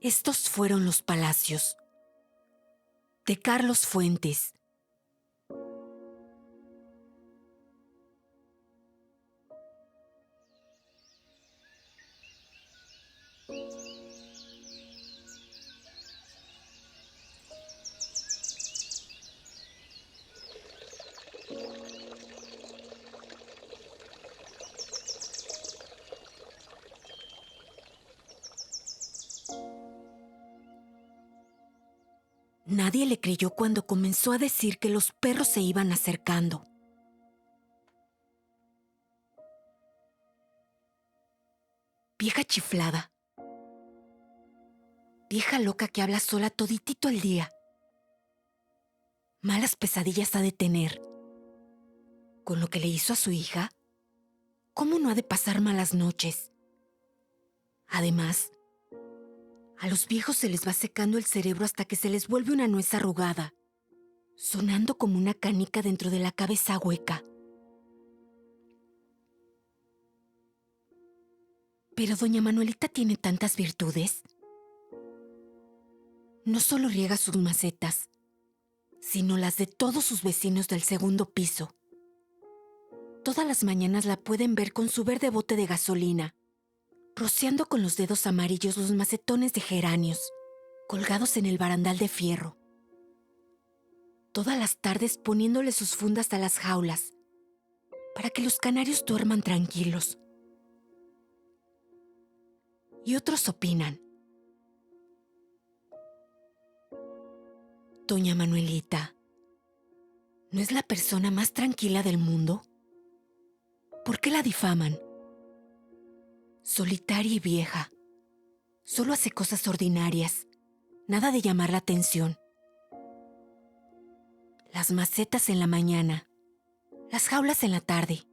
Estos fueron los palacios de Carlos Fuentes. Nadie le creyó cuando comenzó a decir que los perros se iban acercando. Vieja chiflada. Vieja loca que habla sola toditito el día. Malas pesadillas ha de tener. Con lo que le hizo a su hija, ¿cómo no ha de pasar malas noches? Además, a los viejos se les va secando el cerebro hasta que se les vuelve una nuez arrugada, sonando como una canica dentro de la cabeza hueca. Pero doña Manuelita tiene tantas virtudes. No solo riega sus macetas, sino las de todos sus vecinos del segundo piso. Todas las mañanas la pueden ver con su verde bote de gasolina, rociando con los dedos amarillos los macetones de geranios, colgados en el barandal de fierro. Todas las tardes poniéndole sus fundas a las jaulas, para que los canarios duerman tranquilos. Y otros opinan: doña Manuelita, ¿no es la persona más tranquila del mundo? ¿Por qué la difaman? Solitaria y vieja. Solo hace cosas ordinarias, nada de llamar la atención. Las macetas en la mañana, las jaulas en la tarde.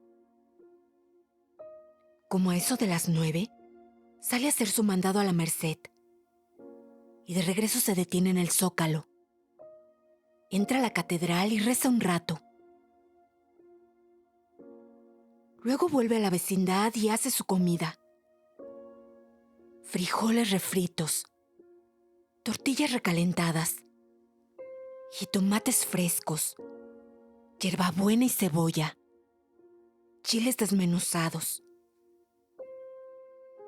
Como a eso de las 9, sale a hacer su mandado a la Merced. Y de regreso se detiene en el Zócalo. Entra a la catedral y reza un rato. Luego vuelve a la vecindad y hace su comida. Frijoles refritos, tortillas recalentadas, jitomates frescos, hierbabuena y cebolla, chiles desmenuzados.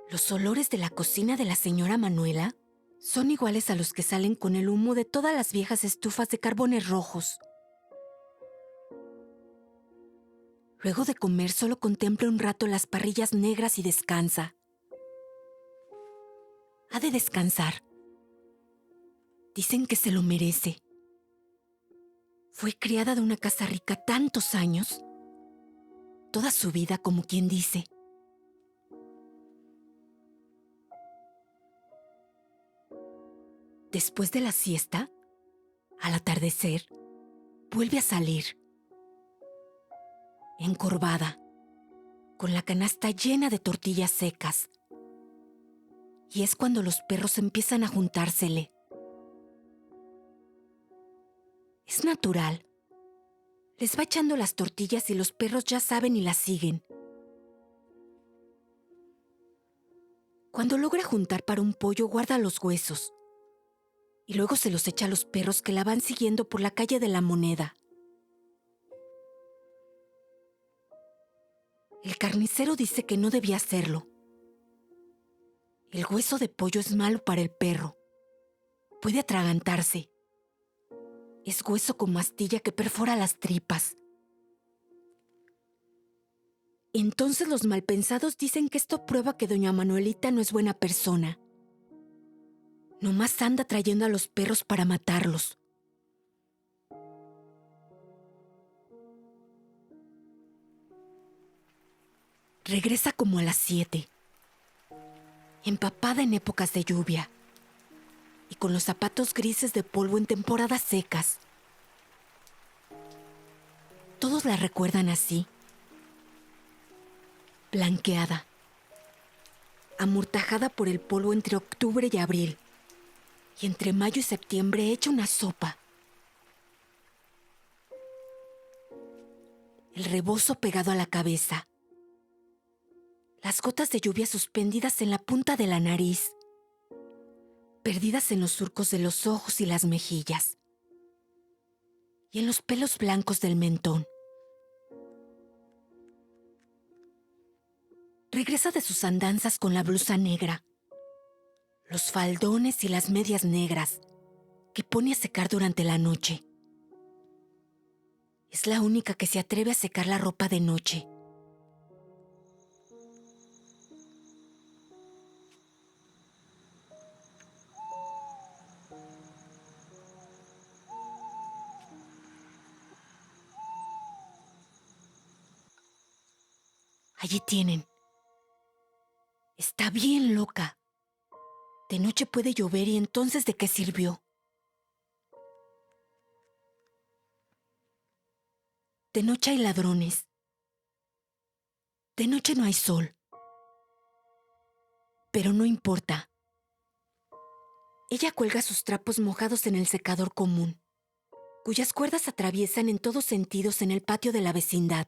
Los olores de la cocina de la señora Manuela son iguales a los que salen con el humo de todas las viejas estufas de carbones rojos. Luego de comer solo contempla un rato las parrillas negras y descansa. Ha de descansar. Dicen que se lo merece. Fue criada de una casa rica tantos años, toda su vida, como quien dice. Después de la siesta, al atardecer, vuelve a salir, encorvada, con la canasta llena de tortillas secas. Y es cuando los perros empiezan a juntársele. Es natural. Les va echando las tortillas y los perros ya saben y las siguen. Cuando logra juntar para un pollo, guarda los huesos. Y luego se los echa a los perros que la van siguiendo por la calle de la Moneda. El carnicero dice que no debía hacerlo. El hueso de pollo es malo para el perro. Puede atragantarse. Es hueso como astilla que perfora las tripas. Entonces los malpensados dicen que esto prueba que doña Manuelita no es buena persona. Nomás anda trayendo a los perros para matarlos. Regresa como a las 7, empapada en épocas de lluvia y con los zapatos grises de polvo en temporadas secas. Todos la recuerdan así, blanqueada, amortajada por el polvo entre octubre y abril, y entre mayo y septiembre hecha una sopa. El rebozo pegado a la cabeza, las gotas de lluvia suspendidas en la punta de la nariz, perdidas en los surcos de los ojos y las mejillas, y en los pelos blancos del mentón. Regresa de sus andanzas con la blusa negra, los faldones y las medias negras que pone a secar durante la noche. Es la única que se atreve a secar la ropa de noche. Allí tienen. Está bien loca. De noche puede llover y entonces ¿de qué sirvió? De noche hay ladrones. De noche no hay sol. Pero no importa. Ella cuelga sus trapos mojados en el secador común, cuyas cuerdas atraviesan en todos sentidos en el patio de la vecindad.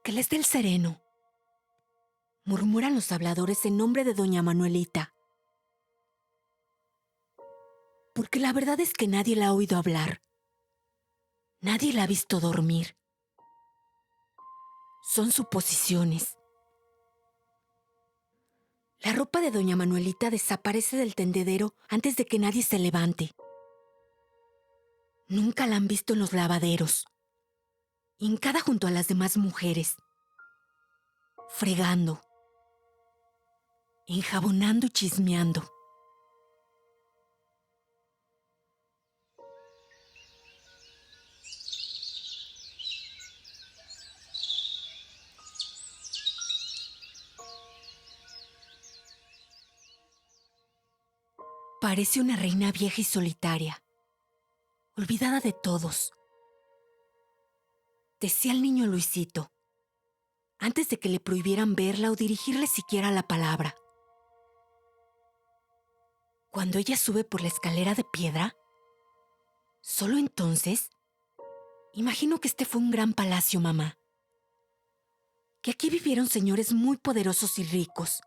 Que les dé el sereno, murmuran los habladores en nombre de doña Manuelita. Porque la verdad es que nadie la ha oído hablar. Nadie la ha visto dormir. Son suposiciones. La ropa de doña Manuelita desaparece del tendedero antes de que nadie se levante. Nunca la han visto en los lavaderos, hincada junto a las demás mujeres, fregando, enjabonando y chismeando. Parece una reina vieja y solitaria, olvidada de todos. Decía el niño Luisito, antes de que le prohibieran verla o dirigirle siquiera la palabra. Cuando ella sube por la escalera de piedra, solo entonces, imagino que este fue un gran palacio, mamá. Que aquí vivieron señores muy poderosos y ricos,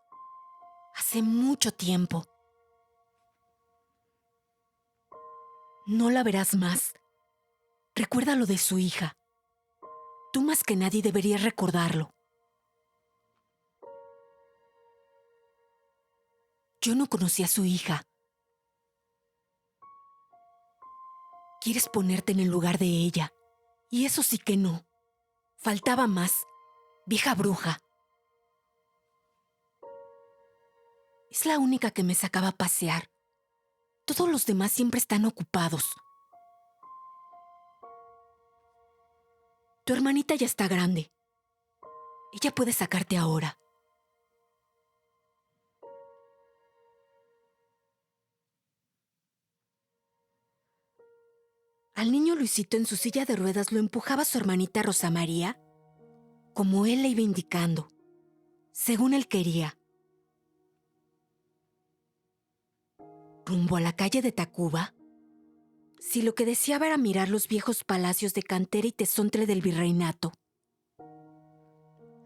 hace mucho tiempo. No la verás más. Recuerda lo de su hija. Tú más que nadie deberías recordarlo. Yo no conocí a su hija. Quieres ponerte en el lugar de ella. Y eso sí que no. Faltaba más. Vieja bruja. Es la única que me sacaba a pasear. Todos los demás siempre están ocupados. Tu hermanita ya está grande. Ella puede sacarte ahora. Al niño Luisito en su silla de ruedas lo empujaba su hermanita Rosa María, como él le iba indicando, según él quería. Rumbo a la calle de Tacuba, si lo que deseaba era mirar los viejos palacios de cantera y tesontle del virreinato,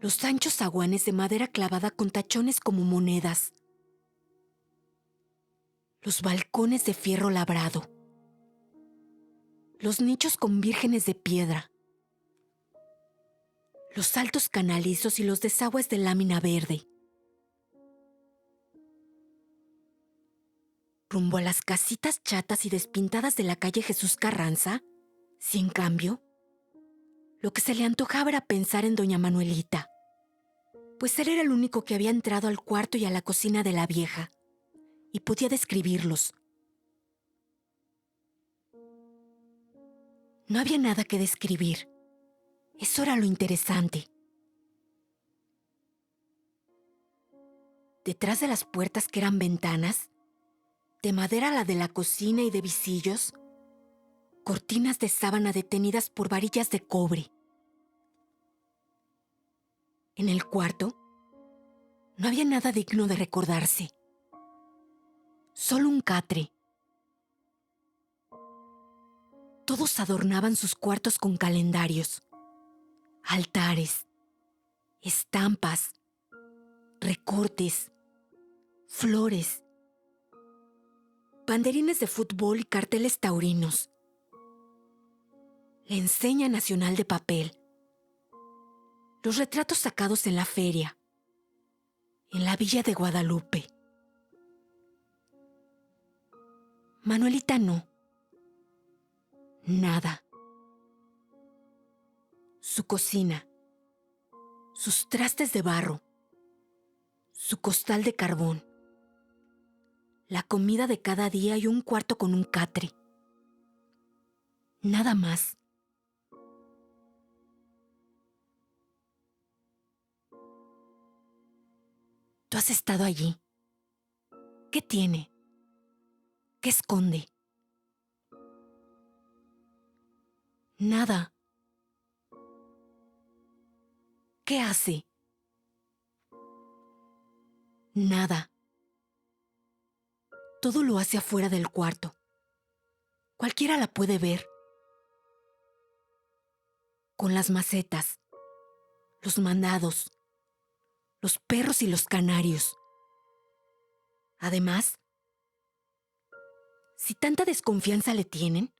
los anchos zaguanes de madera clavada con tachones como monedas, los balcones de fierro labrado, los nichos con vírgenes de piedra, los altos canalizos y los desagües de lámina verde. Rumbo a las casitas chatas y despintadas de la calle Jesús Carranza, si en cambio, lo que se le antojaba era pensar en doña Manuelita, pues él era el único que había entrado al cuarto y a la cocina de la vieja, y podía describirlos. No había nada que describir. Eso era lo interesante. Detrás de las puertas que eran ventanas, de madera la de la cocina y de visillos, cortinas de sábana detenidas por varillas de cobre. En el cuarto, no había nada digno de recordarse. Solo un catre. Todos adornaban sus cuartos con calendarios, altares, estampas, recortes, flores, banderines de fútbol y carteles taurinos. La enseña nacional de papel. Los retratos sacados en la feria, en la villa de Guadalupe. Manuelita no. Nada. Su cocina, sus trastes de barro, su costal de carbón, la comida de cada día y un cuarto con un catre. Nada más. Tú has estado allí. ¿Qué tiene? ¿Qué esconde? Nada. ¿Qué hace? Nada. Todo lo hace afuera del cuarto. Cualquiera la puede ver. Con las macetas, los mandados, los perros y los canarios. Además, si tanta desconfianza le tienen,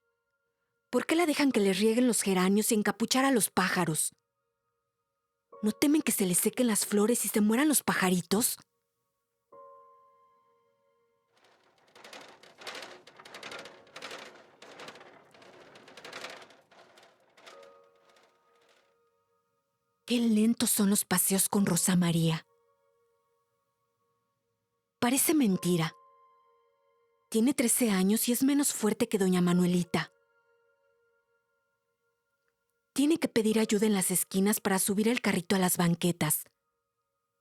¿por qué la dejan que les rieguen los geranios y encapuchar a los pájaros? ¿No temen que se les sequen las flores y se mueran los pajaritos? Qué lentos son los paseos con Rosa María. Parece mentira. Tiene 13 años y es menos fuerte que doña Manuelita. Tiene que pedir ayuda en las esquinas para subir el carrito a las banquetas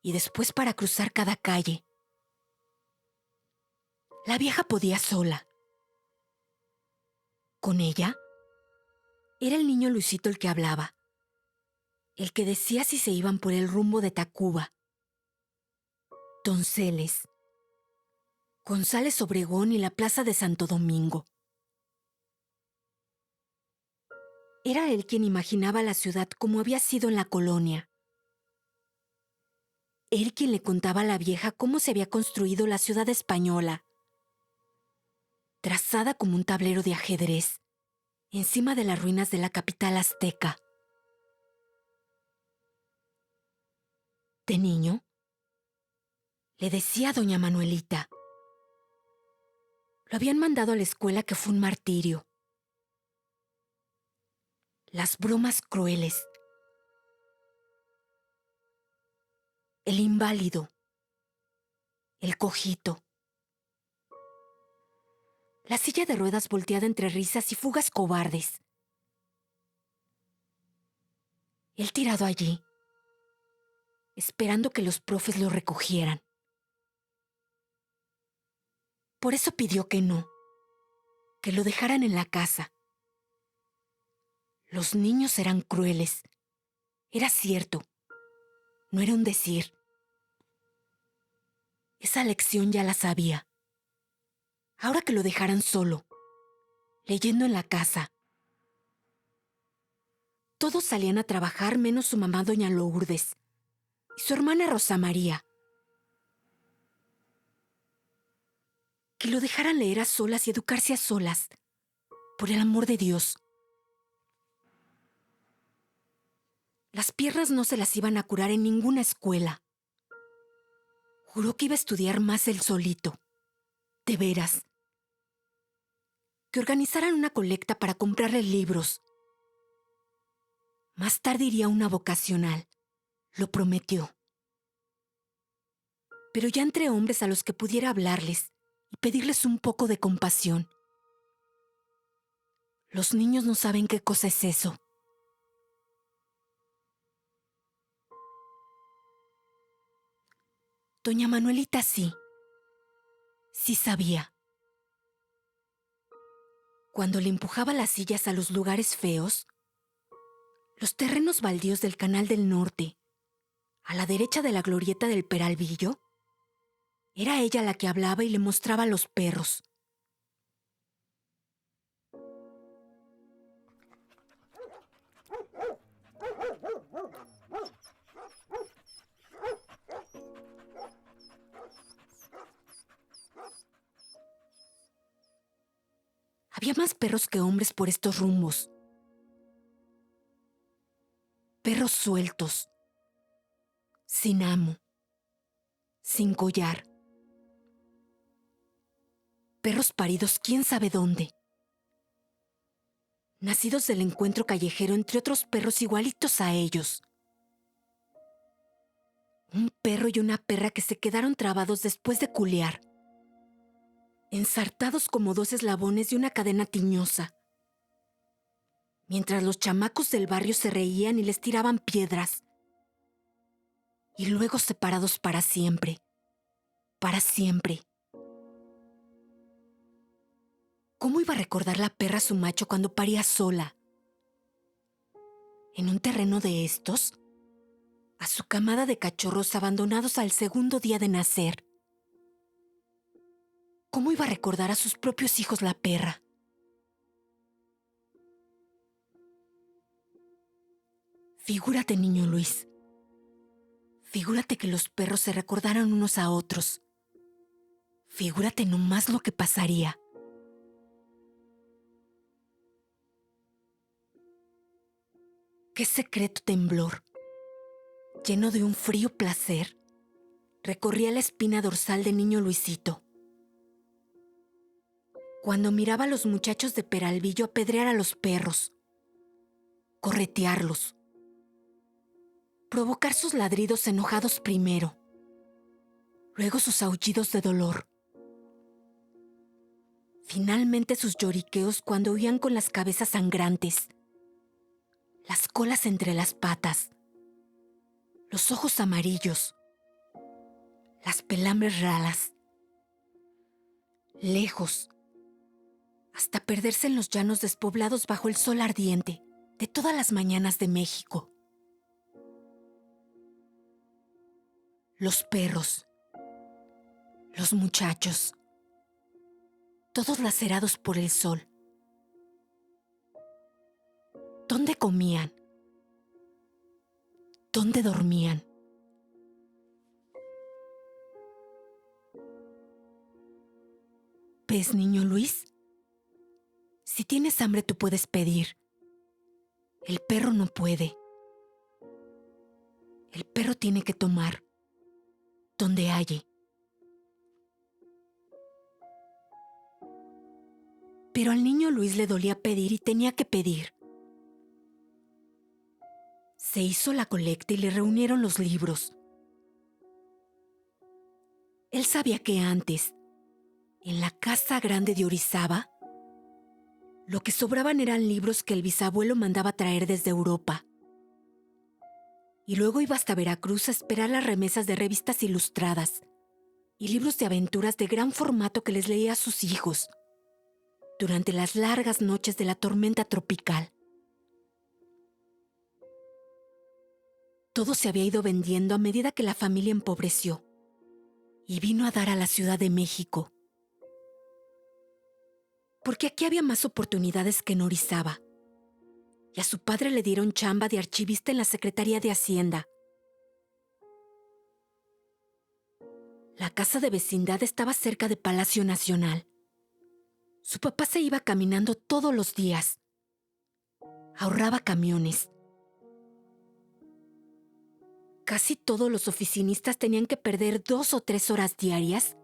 y después para cruzar cada calle. La vieja podía sola. Con ella, era el niño Luisito el que hablaba, el que decía si se iban por el rumbo de Tacuba, Donceles, González Obregón y la Plaza de Santo Domingo. Era él quien imaginaba la ciudad como había sido en la colonia. Él quien le contaba a la vieja cómo se había construido la ciudad española, trazada como un tablero de ajedrez, encima de las ruinas de la capital azteca. De niño, le decía a doña Manuelita. Lo habían mandado a la escuela que fue un martirio. Las bromas crueles. El inválido. El cojito. La silla de ruedas volteada entre risas y fugas cobardes. Él tirado allí, esperando que los profes lo recogieran. Por eso pidió que no, que lo dejaran en la casa. Los niños eran crueles. Era cierto. No era un decir. Esa lección ya la sabía. Ahora que lo dejaran solo, leyendo en la casa. Todos salían a trabajar menos su mamá doña Lourdes y su hermana Rosa María. Que lo dejaran leer a solas y educarse a solas. Por el amor de Dios. Las piernas no se las iban a curar en ninguna escuela. Juró que iba a estudiar más él solito. De veras. Que organizaran una colecta para comprarle libros. Más tarde iría a una vocacional. Lo prometió. Pero ya entre hombres a los que pudiera hablarles y pedirles un poco de compasión. Los niños no saben qué cosa es eso. Doña Manuelita sí. Sí sabía. Cuando le empujaba las sillas a los lugares feos, los terrenos baldíos del Canal del Norte, a la derecha de la glorieta del Peralvillo, era ella la que hablaba y le mostraba los perros. Había más perros que hombres por estos rumbos. Perros sueltos, sin amo, sin collar. Perros paridos quién sabe dónde. Nacidos del encuentro callejero entre otros perros igualitos a ellos. Un perro y una perra que se quedaron trabados después de culear, ensartados como dos eslabones de una cadena tiñosa, mientras los chamacos del barrio se reían y les tiraban piedras. Y luego separados para siempre. Para siempre. ¿Cómo iba a recordar la perra a su macho cuando paría sola? En un terreno de estos, a su camada de cachorros abandonados al segundo día de nacer. ¿Cómo iba a recordar a sus propios hijos la perra? Figúrate, niño Luis. Figúrate que los perros se recordaran unos a otros. Figúrate nomás lo que pasaría. Qué secreto temblor, lleno de un frío placer, recorría la espina dorsal de niño Luisito. Cuando miraba a los muchachos de Peralvillo apedrear a los perros, corretearlos, provocar sus ladridos enojados primero, luego sus aullidos de dolor, finalmente sus lloriqueos cuando huían con las cabezas sangrantes, las colas entre las patas, los ojos amarillos, las pelambres ralas, lejos, hasta perderse en los llanos despoblados bajo el sol ardiente de todas las mañanas de México. Los perros, los muchachos, todos lacerados por el sol. ¿Dónde comían? ¿Dónde dormían? ¿Ves, niño Luis? Si tienes hambre tú puedes pedir. El perro no puede. El perro tiene que tomar donde halle. Pero al niño Luis le dolía pedir y tenía que pedir. Se hizo la colecta y le reunieron los libros. Él sabía que antes, en la casa grande de Orizaba, lo que sobraban eran libros que el bisabuelo mandaba traer desde Europa. Y luego iba hasta Veracruz a esperar las remesas de revistas ilustradas y libros de aventuras de gran formato que les leía a sus hijos durante las largas noches de la tormenta tropical. Todo se había ido vendiendo a medida que la familia empobreció y vino a dar a la Ciudad de México. Porque aquí había más oportunidades que en Orizaba. Y a su padre le dieron chamba de archivista en la Secretaría de Hacienda. La casa de vecindad estaba cerca de Palacio Nacional. Su papá se iba caminando todos los días. Ahorraba camiones. Casi todos los oficinistas tenían que perder 2 o 3 horas diarias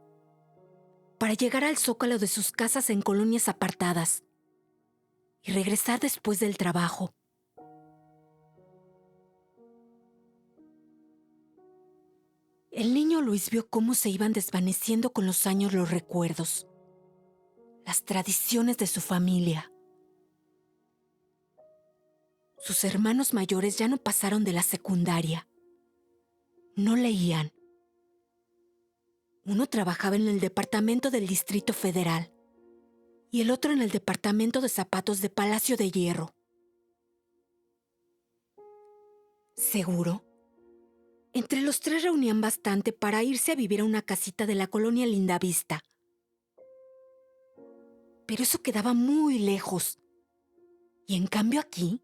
para llegar al zócalo de sus casas en colonias apartadas y regresar después del trabajo. El niño Luis vio cómo se iban desvaneciendo con los años los recuerdos, las tradiciones de su familia. Sus hermanos mayores ya no pasaron de la secundaria. No leían. Uno trabajaba en el departamento del Distrito Federal y el otro en el departamento de zapatos de Palacio de Hierro. Seguro, entre los tres reunían bastante para irse a vivir a una casita de la colonia Lindavista. Pero eso quedaba muy lejos. Y en cambio aquí,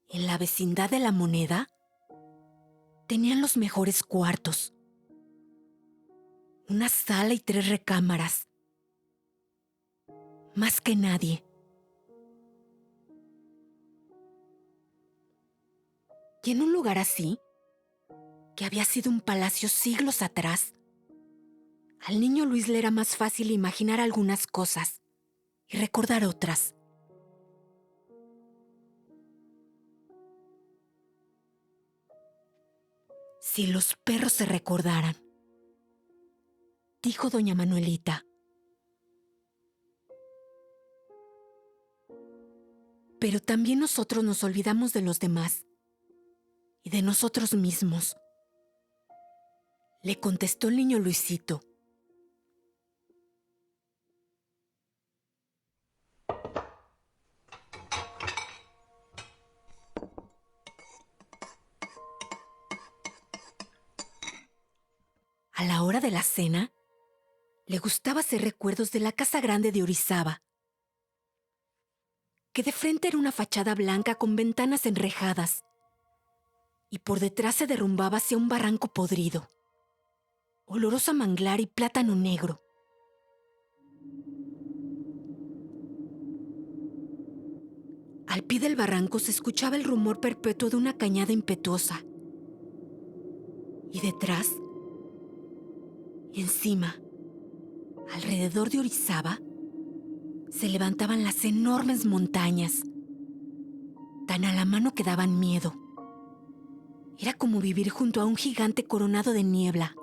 en la vecindad de la Moneda, tenían los mejores cuartos. Una sala y 3 recámaras. más que nadie. Y en un lugar así, que había sido un palacio siglos atrás, al niño Luis le era más fácil imaginar algunas cosas y recordar otras. Si los perros se recordaran, dijo doña Manuelita. Pero también nosotros nos olvidamos de los demás y de nosotros mismos, le contestó el niño Luisito. A la hora de la cena, le gustaba hacer recuerdos de la casa grande de Orizaba, que de frente era una fachada blanca con ventanas enrejadas, y por detrás se derrumbaba hacia un barranco podrido, oloroso a manglar y plátano negro. Al pie del barranco se escuchaba el rumor perpetuo de una cañada impetuosa, y detrás, encima, alrededor de Orizaba, se levantaban las enormes montañas, tan a la mano que daban miedo. Era como vivir junto a un gigante coronado de niebla.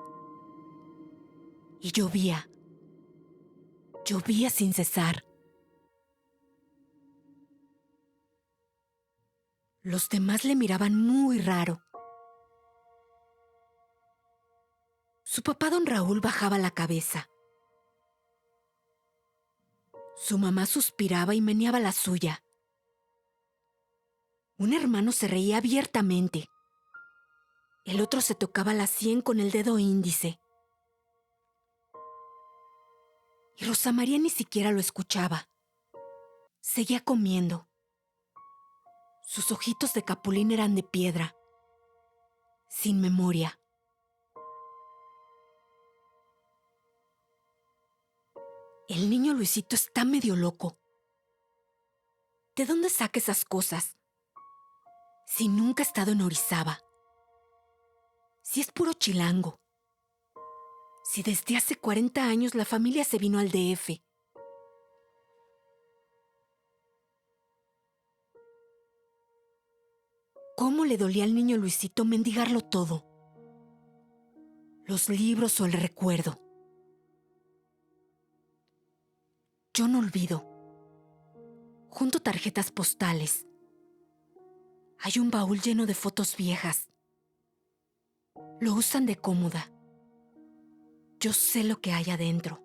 Y llovía sin cesar. Los demás le miraban muy raro. Su papá don Raúl bajaba la cabeza. Su mamá suspiraba y meneaba la suya. Un hermano se reía abiertamente. El otro se tocaba la sien con el dedo índice. Y Rosa María ni siquiera lo escuchaba. Seguía comiendo. Sus ojitos de capulín eran de piedra, sin memoria. El niño Luisito está medio loco. ¿De dónde saca esas cosas? Si nunca ha estado en Orizaba. Si es puro chilango. Si desde hace 40 años la familia se vino al DF. ¿Cómo le dolía al niño Luisito mendigarlo todo? Los libros o el recuerdo. Yo no olvido. Junto tarjetas postales. Hay un baúl lleno de fotos viejas. Lo usan de cómoda. Yo sé lo que hay adentro.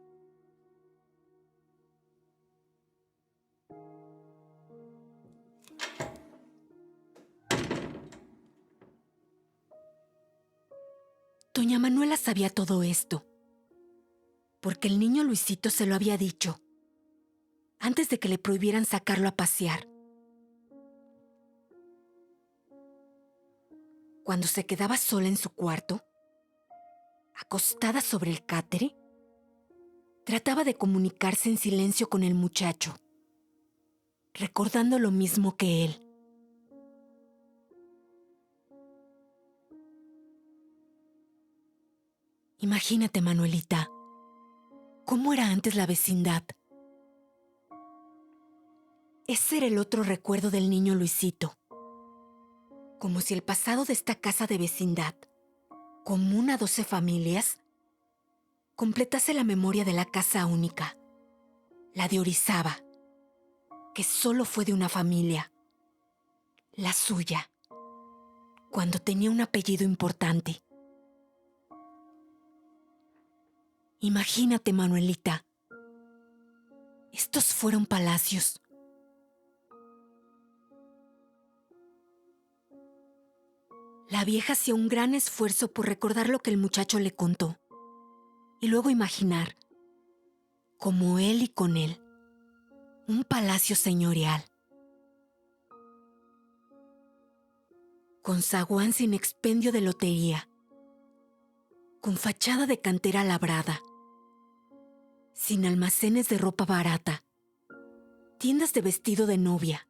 Doña Manuela sabía todo esto, porque el niño Luisito se lo había dicho, antes de que le prohibieran sacarlo a pasear. Cuando se quedaba sola en su cuarto, acostada sobre el cátere, trataba de comunicarse en silencio con el muchacho, recordando lo mismo que él. Imagínate, Manuelita, cómo era antes la vecindad. Ese era el otro recuerdo del niño Luisito. Como si el pasado de esta casa de vecindad, común a 12 familias, completase la memoria de la casa única, la de Orizaba, que solo fue de una familia, la suya, cuando tenía un apellido importante. Imagínate, Manuelita, estos fueron palacios. La vieja hacía un gran esfuerzo por recordar lo que el muchacho le contó y luego imaginar, como él y con él, un palacio señorial, con zaguán sin expendio de lotería, con fachada de cantera labrada, sin almacenes de ropa barata, tiendas de vestido de novia,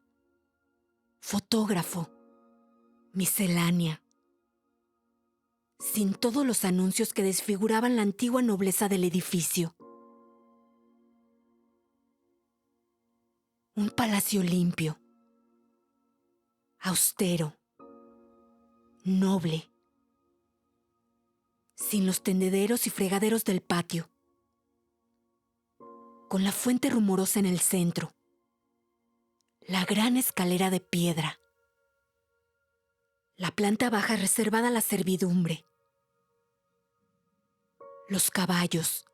fotógrafo, miscelánea, sin todos los anuncios que desfiguraban la antigua nobleza del edificio. Un palacio limpio, austero, noble, sin los tendederos y fregaderos del patio, con la fuente rumorosa en el centro, la gran escalera de piedra, la planta baja reservada a la servidumbre, los caballos,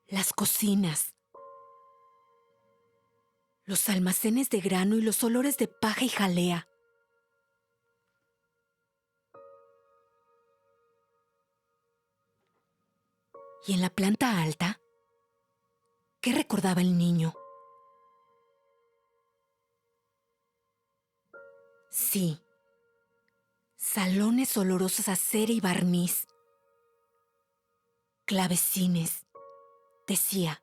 las cocinas, los almacenes de grano y los olores de paja y jalea. Y en la planta alta, ¿qué recordaba el niño? Sí, salones olorosos a cera y barniz, clavecines, decía,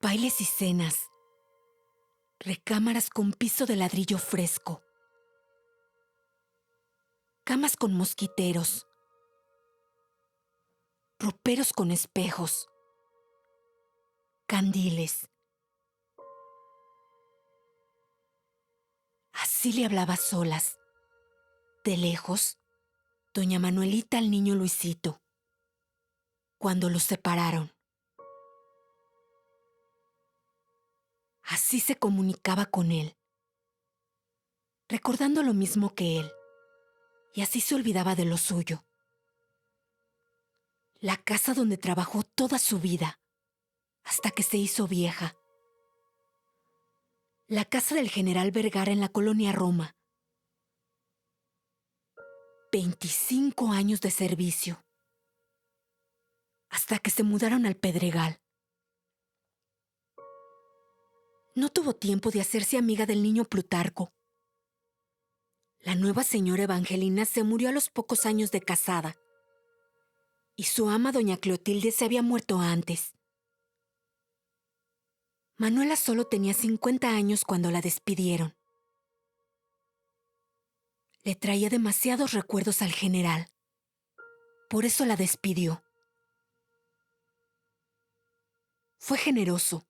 bailes y cenas, recámaras con piso de ladrillo fresco, camas con mosquiteros, roperos con espejos, candiles. Así le hablaba a solas, de lejos, doña Manuelita al niño Luisito, cuando los separaron. Así se comunicaba con él, recordando lo mismo que él, y así se olvidaba de lo suyo. La casa donde trabajó toda su vida, hasta que se hizo vieja. La casa del general Vergara en la colonia Roma. 25 años de servicio, hasta que se mudaron al Pedregal. No tuvo tiempo de hacerse amiga del niño Plutarco. La nueva señora Evangelina se murió a los pocos años de casada, y su ama doña Clotilde se había muerto antes. Manuela solo tenía 50 años cuando la despidieron. Le traía demasiados recuerdos al general. Por eso la despidió. Fue generoso.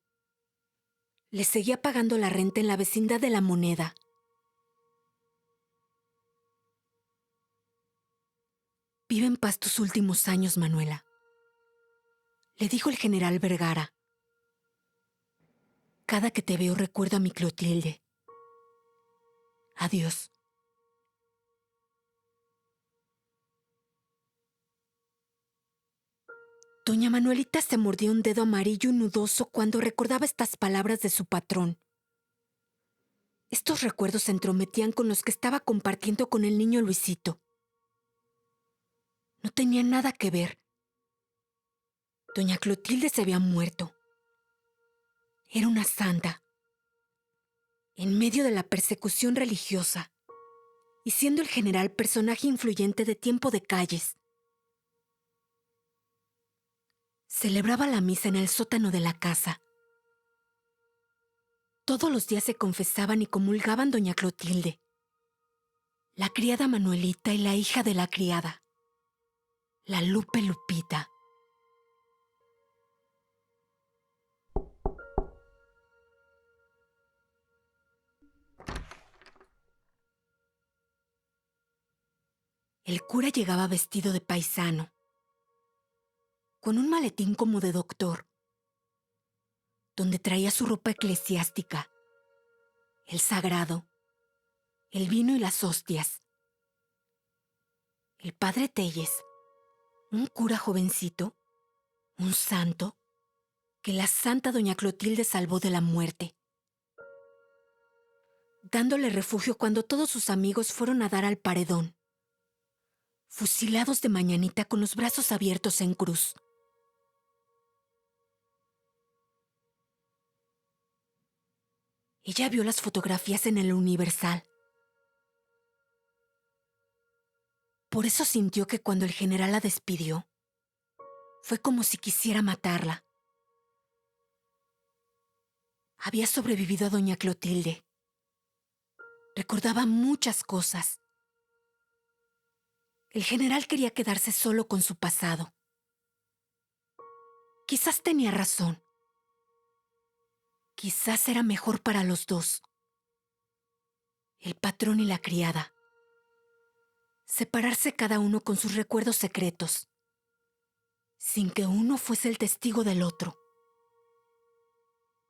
Le seguía pagando la renta en la vecindad de La Moneda. Vive en paz tus últimos años, Manuela, le dijo el general Vergara. Cada que te veo recuerdo a mi Clotilde. Adiós. Doña Manuelita se mordía un dedo amarillo y nudoso cuando recordaba estas palabras de su patrón. Estos recuerdos se entrometían con los que estaba compartiendo con el niño Luisito. No tenían nada que ver. Doña Clotilde se había muerto. Era una santa. En medio de la persecución religiosa, y siendo el general personaje influyente de Tiempo de Calles. Celebraba la misa en el sótano de la casa. Todos los días se confesaban y comulgaban doña Clotilde, la criada Manuelita y la hija de la criada, la Lupe Lupita. El cura llegaba vestido de paisano, con un maletín como de doctor, donde traía su ropa eclesiástica, el sagrado, el vino y las hostias. El padre Telles, un cura jovencito, un santo, que la santa doña Clotilde salvó de la muerte, dándole refugio cuando todos sus amigos fueron a dar al paredón, fusilados de mañanita con los brazos abiertos en cruz. Ella vio las fotografías en el Universal. Por eso sintió que cuando el general la despidió, fue como si quisiera matarla. Había sobrevivido a doña Clotilde. Recordaba muchas cosas. El general quería quedarse solo con su pasado. Quizás tenía razón. Quizás era mejor para los dos. El patrón y la criada. Separarse cada uno con sus recuerdos secretos, sin que uno fuese el testigo del otro.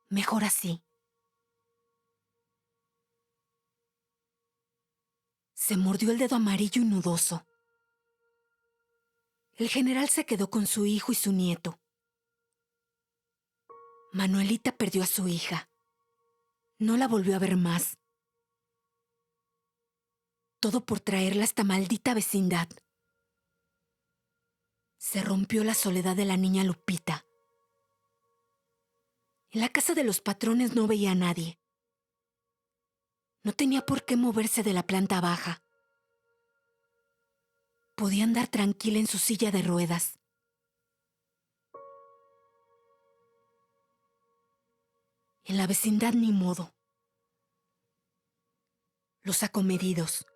Mejor así. Se mordió el dedo amarillo y nudoso. El general se quedó con su hijo y su nieto. Manuelita perdió a su hija. No la volvió a ver más. Todo por traerla a esta maldita vecindad. Se rompió la soledad de la niña Lupita. En la casa de los patrones no veía a nadie. No tenía por qué moverse de la planta baja. Podía andar tranquila en su silla de ruedas. En la vecindad ni modo. Los acomedidos,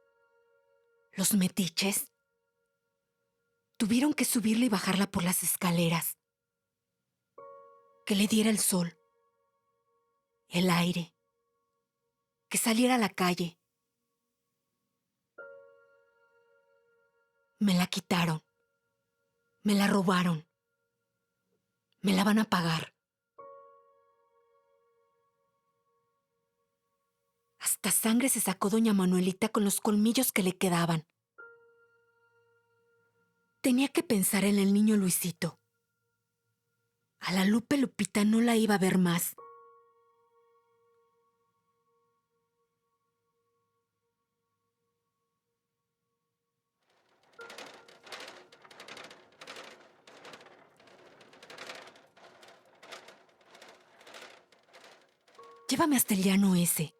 los metiches, tuvieron que subirla y bajarla por las escaleras. Que le diera el sol, el aire, que saliera a la calle. Me la quitaron, me la robaron, me la van a pagar. Hasta sangre se sacó doña Manuelita con los colmillos que le quedaban. Tenía que pensar en el niño Luisito. A la Lupe Lupita no la iba a ver más. Llévame hasta el llano ese.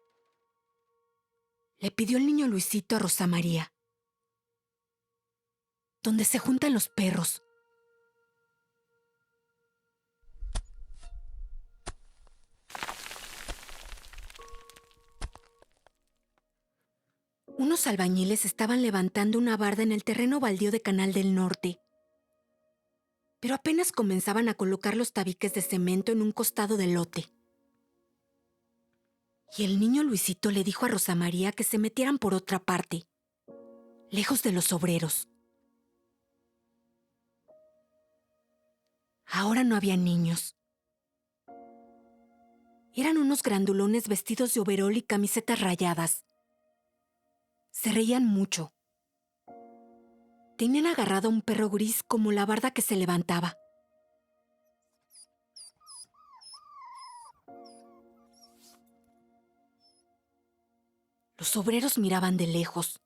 Le pidió el niño Luisito a Rosa María. Donde se juntan los perros. Unos albañiles estaban levantando una barda en el terreno baldío de Canal del Norte. Pero apenas comenzaban a colocar los tabiques de cemento en un costado del lote. Y el niño Luisito le dijo a Rosa María que se metieran por otra parte, lejos de los obreros. Ahora no había niños. Eran unos grandulones vestidos de overol y camisetas rayadas. Se reían mucho. Tenían agarrado a un perro gris como la barda que se levantaba. Los obreros miraban de lejos.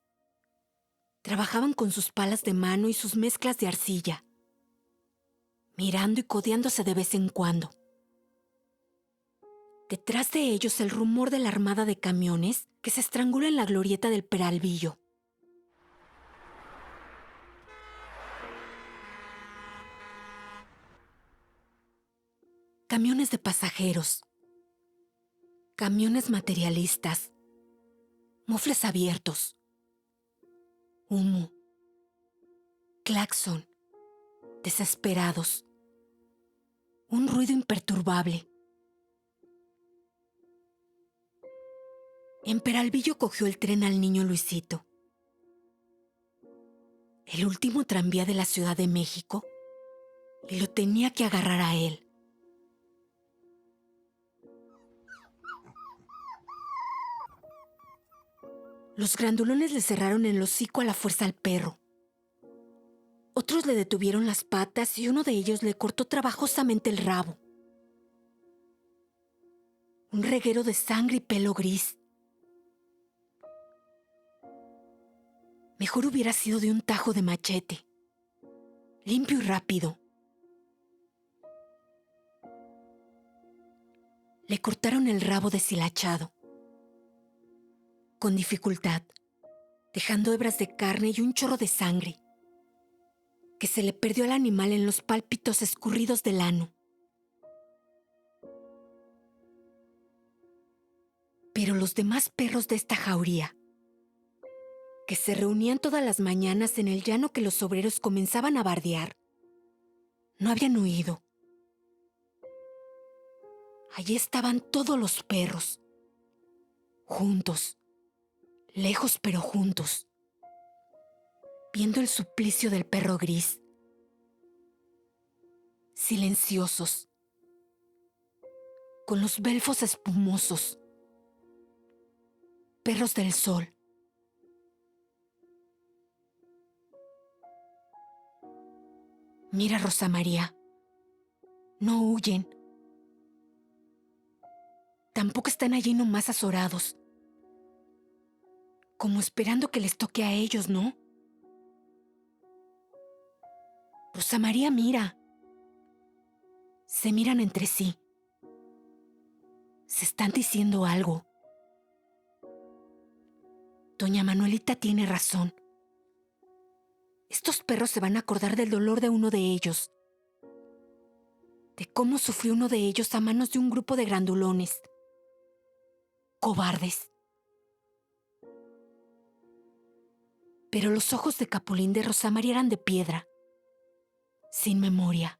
Trabajaban con sus palas de mano y sus mezclas de arcilla, mirando y codeándose de vez en cuando. Detrás de ellos el rumor de la armada de camiones que se estrangula en la glorieta del Peralvillo. Camiones de pasajeros, camiones materialistas, mofles abiertos, humo, claxon, desesperados, un ruido imperturbable. En Peralvillo cogió el tren al niño Luisito. El último tranvía de la Ciudad de México, y lo tenía que agarrar a él. Los grandulones le cerraron el hocico a la fuerza al perro. Otros le detuvieron las patas y uno de ellos le cortó trabajosamente el rabo. Un reguero de sangre y pelo gris. Mejor hubiera sido de un tajo de machete, limpio y rápido. Le cortaron el rabo deshilachado, con dificultad, dejando hebras de carne y un chorro de sangre, que se le perdió al animal en los pálpitos escurridos del ano. Pero los demás perros de esta jauría, que se reunían todas las mañanas en el llano que los obreros comenzaban a bardear, no habían huido. Allí estaban todos los perros, juntos, lejos pero juntos, viendo el suplicio del perro gris, silenciosos, con los belfos espumosos, perros del sol. Mira, Rosa María, no huyen. Tampoco están allí nomás azorados, como esperando que les toque a ellos, ¿no? Rosa María, mira. Se miran entre sí. Se están diciendo algo. Doña Manuelita tiene razón. Estos perros se van a acordar del dolor de uno de ellos, de cómo sufrió uno de ellos a manos de un grupo de grandulones. Cobardes. Pero los ojos de Capulín de Rosa María eran de piedra, sin memoria.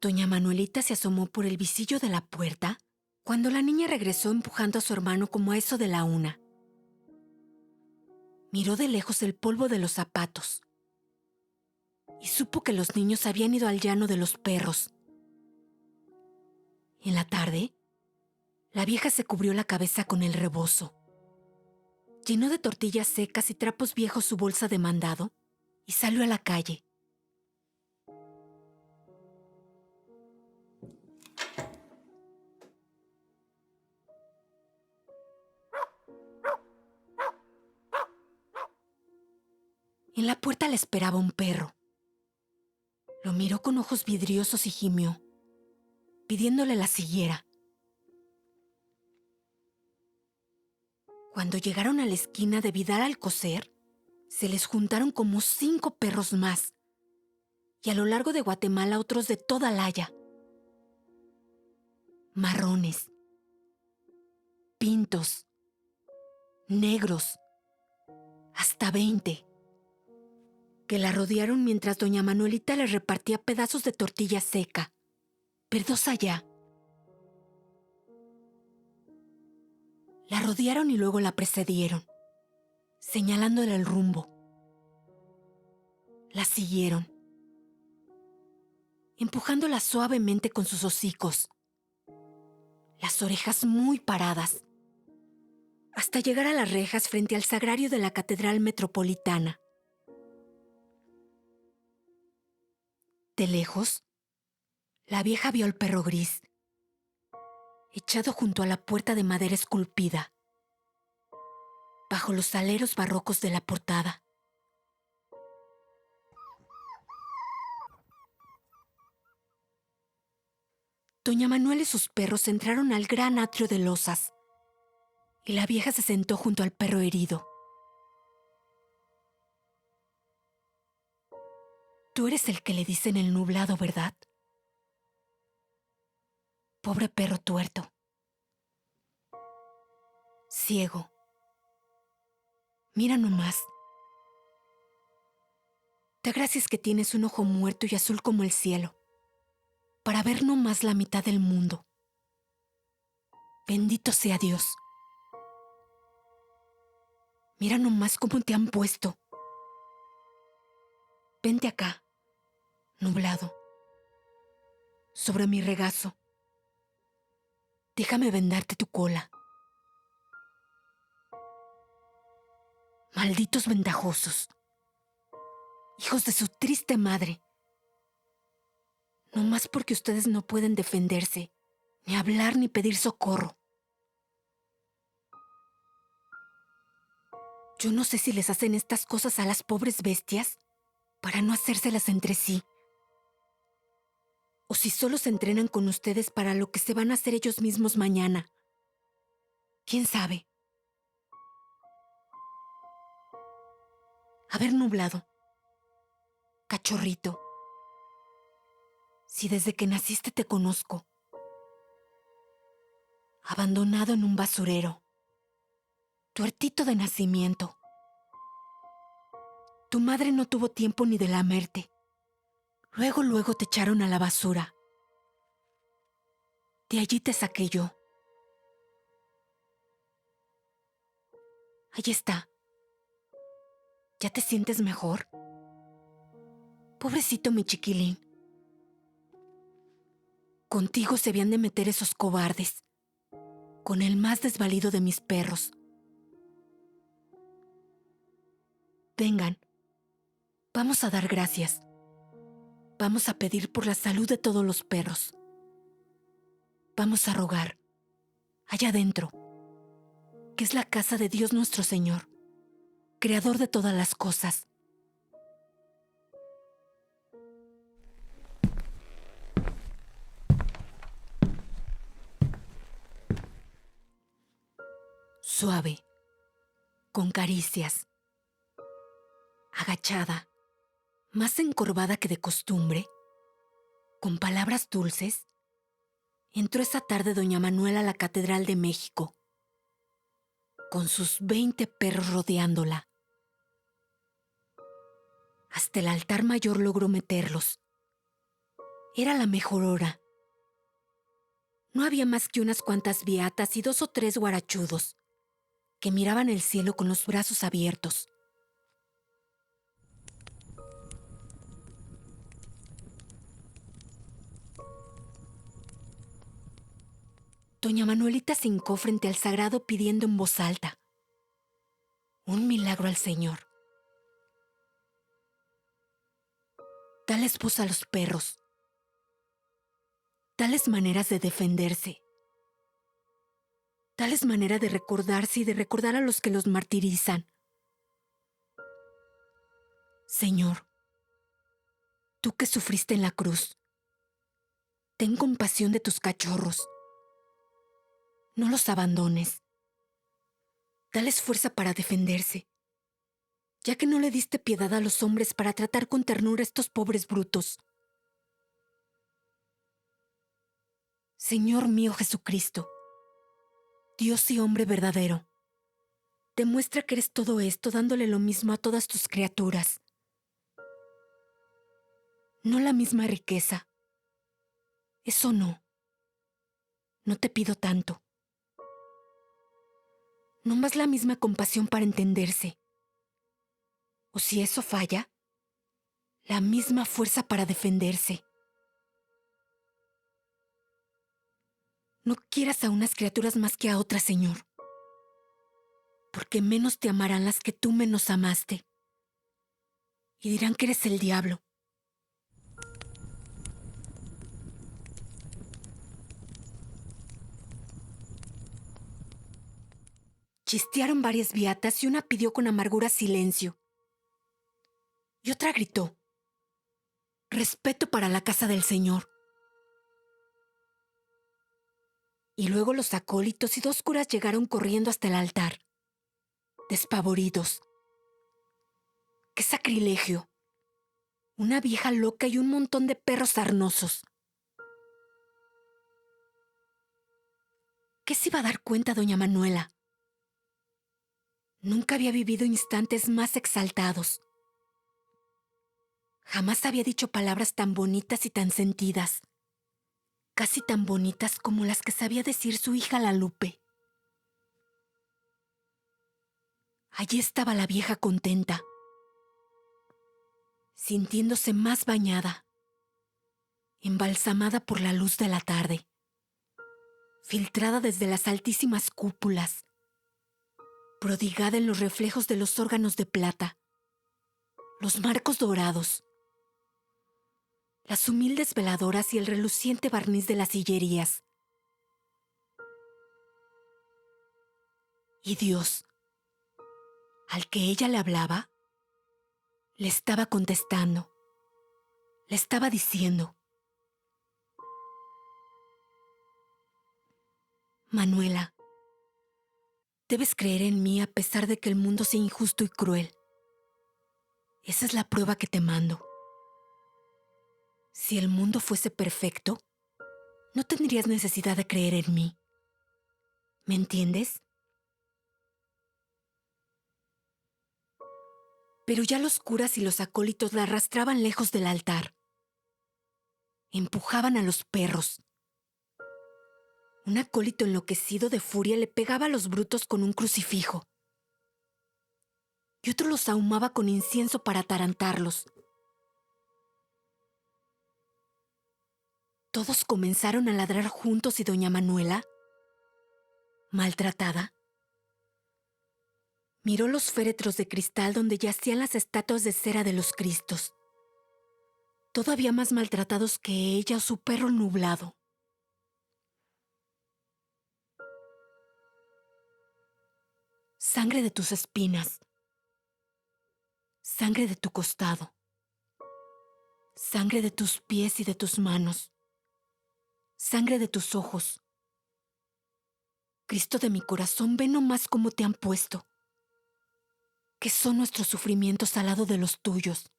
Doña Manuelita se asomó por el visillo de la puerta cuando la niña regresó empujando a su hermano como a eso de la 1. Miró de lejos el polvo de los zapatos y supo que los niños habían ido al llano de los perros. En la tarde, la vieja se cubrió la cabeza con el rebozo, llenó de tortillas secas y trapos viejos su bolsa de mandado y salió a la calle. En la puerta le esperaba un perro. Lo miró con ojos vidriosos y gimió, pidiéndole la siguiera. Cuando llegaron a la esquina de Vidal Alcocer, se les juntaron como 5 perros más, y a lo largo de Guatemala otros de toda Laya. Marrones, pintos, negros, hasta 20, que la rodearon mientras doña Manuelita les repartía pedazos de tortilla seca. Perdos allá. La rodearon y luego la precedieron, señalándole el rumbo. La siguieron, empujándola suavemente con sus hocicos, las orejas muy paradas, hasta llegar a las rejas frente al sagrario de la Catedral Metropolitana. De lejos, la vieja vio al perro gris, echado junto a la puerta de madera esculpida, bajo los aleros barrocos de la portada. Doña Manuel y sus perros entraron al gran atrio de losas, y la vieja se sentó junto al perro herido. Tú eres el que le dicen el nublado, ¿verdad? Pobre perro tuerto. Ciego. Mira nomás. Da gracias que tienes un ojo muerto y azul como el cielo, para ver nomás la mitad del mundo. Bendito sea Dios. Mira nomás cómo te han puesto. Vente acá, nublado, sobre mi regazo. Déjame vendarte tu cola. Malditos ventajosos, hijos de su triste madre. No más porque ustedes no pueden defenderse, ni hablar ni pedir socorro. Yo no sé si les hacen estas cosas a las pobres bestias para no hacérselas entre sí, o si solo se entrenan con ustedes para lo que se van a hacer ellos mismos mañana. ¿Quién sabe? haber nublado. Cachorrito, si desde que naciste te conozco, abandonado en un basurero, tuertito de nacimiento. Tu madre no tuvo tiempo ni de lamerte. Luego te echaron a la basura. De allí te saqué yo. Ahí está. ¿Ya te sientes mejor? Pobrecito mi chiquilín. Contigo se habían de meter esos cobardes, con el más desvalido de mis perros. Vengan, vamos a dar gracias. Vamos a pedir por la salud de todos los perros. Vamos a rogar, allá adentro, que es la casa de Dios nuestro Señor, creador de todas las cosas. Suave, con caricias, agachada, más encorvada que de costumbre, con palabras dulces, entró esa tarde doña Manuela a la Catedral de México, con sus 20 perros rodeándola. Hasta el altar mayor logró meterlos. Era la mejor hora. No había más que unas cuantas beatas y 2 o 3 guarachudos, que miraban el cielo con los brazos abiertos. Doña Manuelita se hincó frente al sagrado pidiendo en voz alta: un milagro al Señor. Dales voz a los perros. Dales maneras de defenderse. Dales manera de recordarse y de recordar a los que los martirizan. Señor, tú que sufriste en la cruz, ten compasión de tus cachorros. No los abandones. Dales fuerza para defenderse, ya que no le diste piedad a los hombres para tratar con ternura a estos pobres brutos. Señor mío Jesucristo, Dios y hombre verdadero, demuestra que eres todo esto dándole lo mismo a todas tus criaturas. No la misma riqueza. Eso no. No te pido tanto. No más la misma compasión para entenderse. O si eso falla, la misma fuerza para defenderse. No quieras a unas criaturas más que a otras, Señor, porque menos te amarán las que tú menos amaste, y dirán que eres el diablo. Chistearon varias beatas y una pidió con amargura silencio. Y otra gritó: respeto para la casa del Señor. Y luego los acólitos y 2 curas llegaron corriendo hasta el altar, despavoridos. ¡Qué sacrilegio! Una vieja loca y un montón de perros sarnosos. ¿Qué se iba a dar cuenta doña Manuela? Nunca había vivido instantes más exaltados. Jamás había dicho palabras tan bonitas y tan sentidas, casi tan bonitas como las que sabía decir su hija la Lupe. Allí estaba la vieja contenta, sintiéndose más bañada, embalsamada por la luz de la tarde, filtrada desde las altísimas cúpulas, prodigada en los reflejos de los órganos de plata, los marcos dorados, las humildes veladoras y el reluciente barniz de las sillerías. Y Dios, al que ella le hablaba, le estaba contestando, le estaba diciendo: Manuela, debes creer en mí a pesar de que el mundo sea injusto y cruel. Esa es la prueba que te mando. Si el mundo fuese perfecto, no tendrías necesidad de creer en mí. ¿Me entiendes? Pero ya los curas y los acólitos la arrastraban lejos del altar. Empujaban a los perros. Un acólito enloquecido de furia le pegaba a los brutos con un crucifijo. Y otro los ahumaba con incienso para atarantarlos. Todos comenzaron a ladrar juntos y doña Manuela, maltratada, miró los féretros de cristal donde yacían las estatuas de cera de los Cristos, todavía más maltratados que ella o su perro nublado. Sangre de tus espinas, sangre de tu costado, sangre de tus pies y de tus manos, sangre de tus ojos. Cristo de mi corazón, ve nomás cómo te han puesto. ¿Qué son nuestros sufrimientos al lado de los tuyos?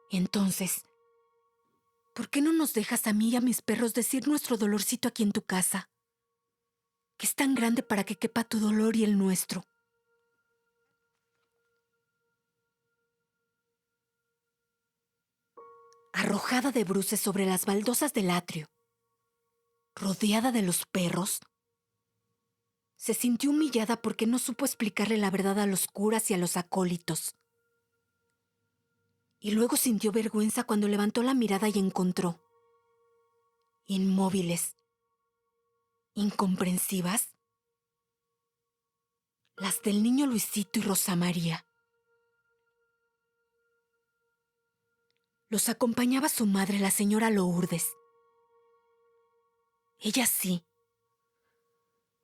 Entonces, ¿por qué no nos dejas a mí y a mis perros decir nuestro dolorcito aquí en tu casa? Que es tan grande para que quepa tu dolor y el nuestro. Arrojada de bruces sobre las baldosas del atrio, rodeada de los perros, se sintió humillada porque no supo explicarle la verdad a los curas y a los acólitos. Y luego sintió vergüenza cuando levantó la mirada y encontró, inmóviles, incomprensivas, las del niño Luisito y Rosa María. Los acompañaba su madre, la señora Lourdes. Ella sí.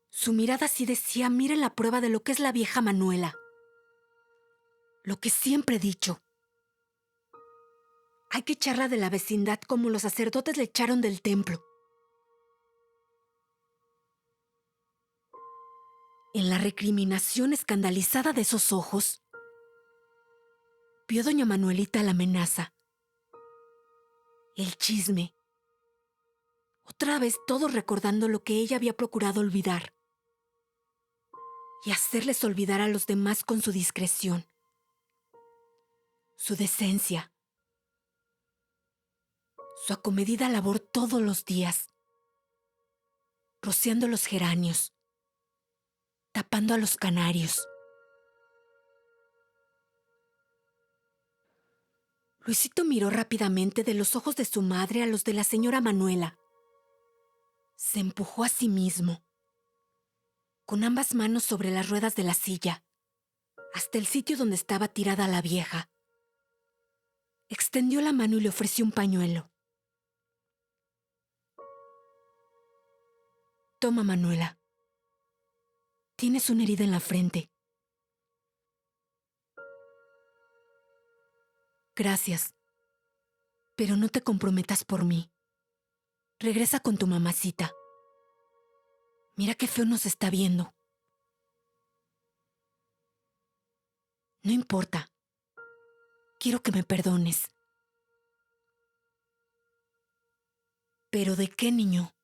Su mirada sí decía: miren la prueba de lo que es la vieja Manuela. Lo que siempre he dicho. Hay que echarla de la vecindad como los sacerdotes le echaron del templo. En la recriminación escandalizada de esos ojos, vio doña Manuelita la amenaza, el chisme. Otra vez todos recordando lo que ella había procurado olvidar. Y hacerles olvidar a los demás con su discreción, su decencia, su acomedida labor todos los días, rociando los geranios, tapando a los canarios. Luisito miró rápidamente de los ojos de su madre a los de la señora Manuela. Se empujó a sí mismo, con ambas manos sobre las ruedas de la silla, hasta el sitio donde estaba tirada la vieja. Extendió la mano y le ofreció un pañuelo. Toma, Manuela. Tienes una herida en la frente. Gracias, pero no te comprometas por mí. Regresa con tu mamacita. Mira qué feo nos está viendo. No importa. Quiero que me perdones. ¿Pero de qué, niño?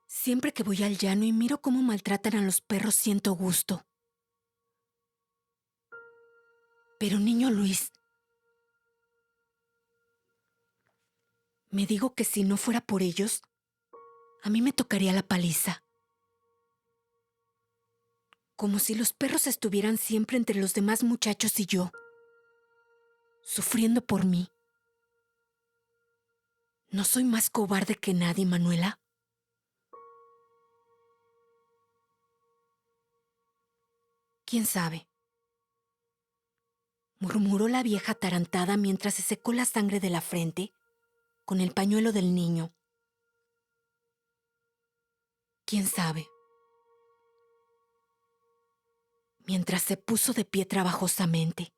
Siempre que voy al llano y miro cómo maltratan a los perros, siento gusto. Pero, niño Luis, me digo que si no fuera por ellos, a mí me tocaría la paliza. Como si los perros estuvieran siempre entre los demás muchachos y yo, sufriendo por mí. ¿No soy más cobarde que nadie, Manuela? ¿Quién sabe? Murmuró la vieja atarantada mientras se secó la sangre de la frente con el pañuelo del niño. ¿Quién sabe? Mientras se puso de pie trabajosamente,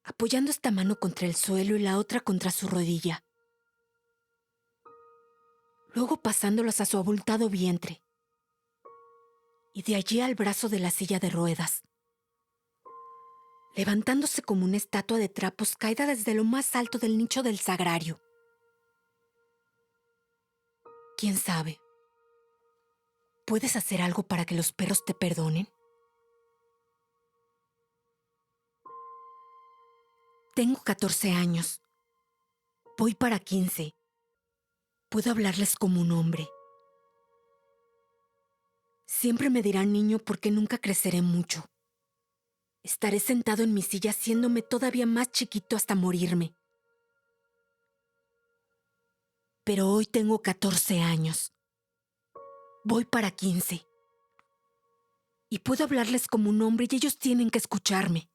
apoyando esta mano contra el suelo y la otra contra su rodilla. Luego pasándolas a su abultado vientre. y de allí al brazo de la silla de ruedas, levantándose como una estatua de trapos caída desde lo más alto del nicho del sagrario. ¿Quién sabe? ¿Puedes hacer algo para que los perros te perdonen? Tengo 14 años. Voy para 15. Puedo hablarles como un hombre. Siempre me dirán niño porque nunca creceré mucho. Estaré sentado en mi silla haciéndome todavía más chiquito hasta morirme. Pero hoy tengo 14 años. Voy para 15. Y puedo hablarles como un hombre y ellos tienen que escucharme.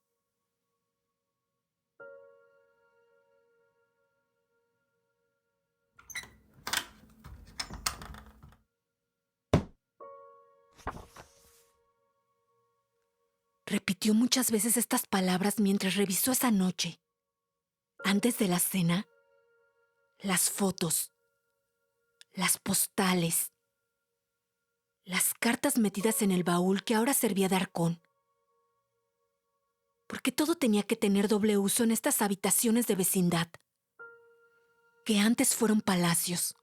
Repitió muchas veces estas palabras mientras revisó esa noche, antes de la cena, las fotos, las postales, las cartas metidas en el baúl que ahora servía de arcón. Porque todo tenía que tener doble uso en estas habitaciones de vecindad, que antes fueron palacios.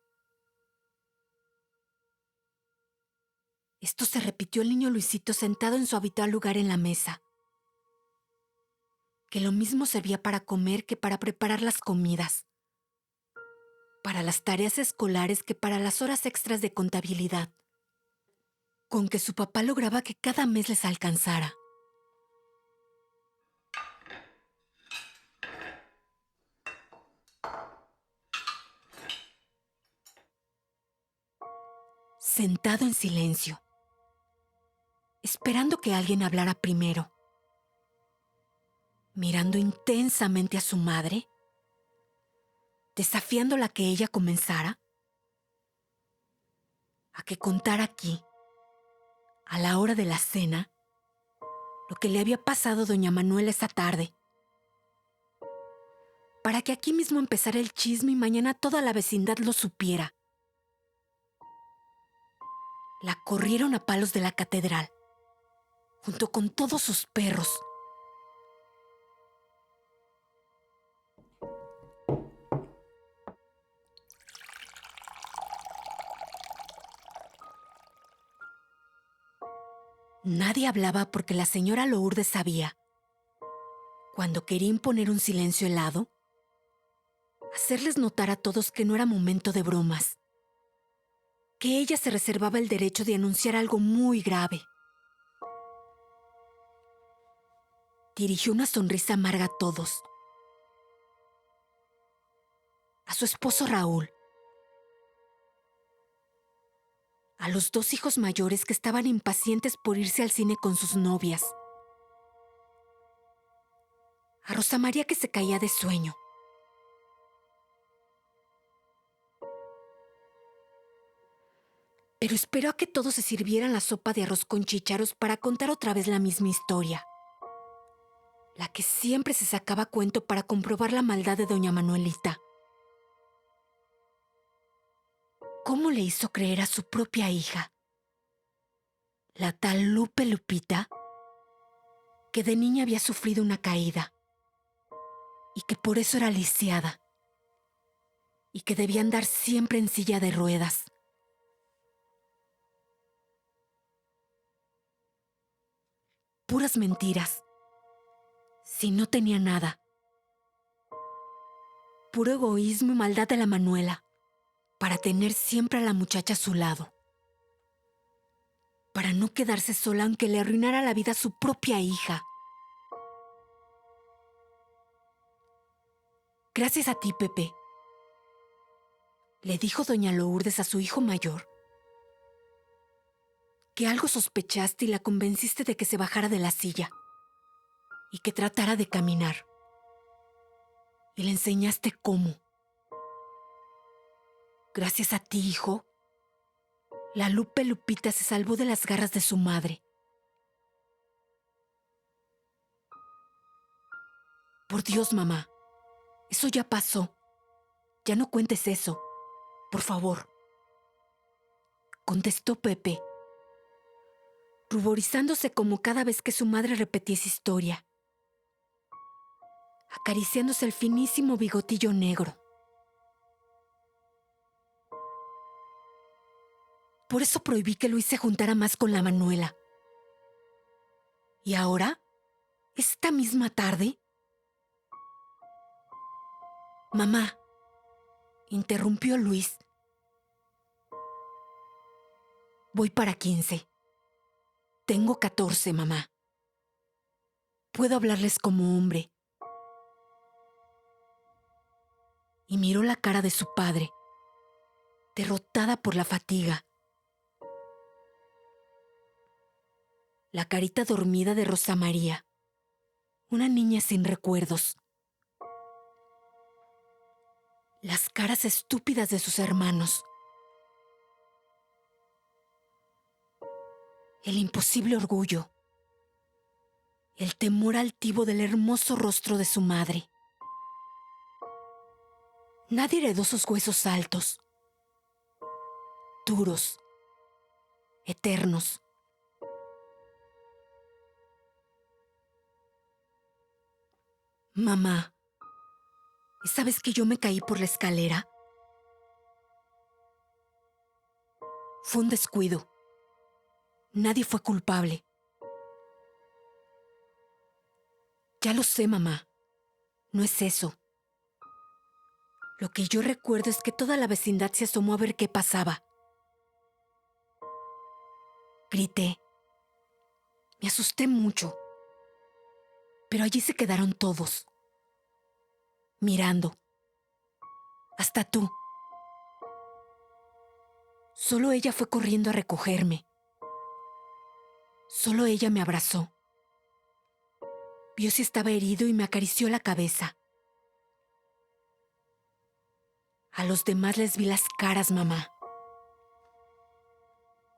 Esto se repitió el niño Luisito sentado en su habitual lugar en la mesa, que lo mismo servía para comer que para preparar las comidas, para las tareas escolares que para las horas extras de contabilidad, con que su papá lograba que cada mes les alcanzara. Sentado en silencio, esperando que alguien hablara primero, mirando intensamente a su madre, desafiándola a que ella comenzara, a que contara aquí, a la hora de la cena, lo que le había pasado a doña Manuela esa tarde, para que aquí mismo empezara el chisme y mañana toda la vecindad lo supiera. La corrieron a palos de la catedral, junto con todos sus perros. Nadie hablaba porque la señora Lourdes sabía, cuando quería imponer un silencio helado, hacerles notar a todos que no era momento de bromas, que ella se reservaba el derecho de anunciar algo muy grave. Dirigió una sonrisa amarga a todos. A su esposo Raúl, a los 2 hijos mayores que estaban impacientes por irse al cine con sus novias, a Rosa María que se caía de sueño, pero esperó a que todos se sirvieran la sopa de arroz con chícharos para contar otra vez la misma historia, la que siempre se sacaba a cuento para comprobar la maldad de doña Manuelita. ¿Cómo le hizo creer a su propia hija, la tal Lupe Lupita, que de niña había sufrido una caída y que por eso era lisiada y que debía andar siempre en silla de ruedas? Puras mentiras. Si no tenía nada. Puro egoísmo y maldad de la Manuela, para tener siempre a la muchacha a su lado. Para no quedarse sola aunque le arruinara la vida a su propia hija. Gracias a ti, Pepe, le dijo doña Lourdes a su hijo mayor, que algo sospechaste y la convenciste de que se bajara de la silla y que tratara de caminar. Y le enseñaste cómo. Gracias a ti, hijo, la Lupe Lupita se salvó de las garras de su madre. Por Dios, mamá, eso ya pasó. Ya no cuentes eso, por favor, contestó Pepe. ruborizándose como cada vez que su madre repetía esa historia, acariciándose el finísimo bigotillo negro. Por eso prohibí que Luis se juntara más con la Manuela. Y ahora, esta misma tarde... Mamá, interrumpió Luis. Voy para 15. Tengo 14, mamá. Puedo hablarles como hombre. Y miró la cara de su padre, derrotada por la fatiga. La carita dormida de Rosa María, una niña sin recuerdos. Las caras estúpidas de sus hermanos. El imposible orgullo. El temor altivo del hermoso rostro de su madre. Nadie heredó sus huesos altos, duros, eternos. Mamá, ¿sabes que yo me caí por la escalera? Fue un descuido. Nadie fue culpable. Ya lo sé, mamá. No es eso. Lo que yo recuerdo es que toda la vecindad se asomó a ver qué pasaba. Grité. Me asusté mucho. Pero allí se quedaron todos, mirando. Hasta tú. Solo ella fue corriendo a recogerme. Solo ella me abrazó. Vio si estaba herido y me acarició la cabeza. A los demás les vi las caras, mamá.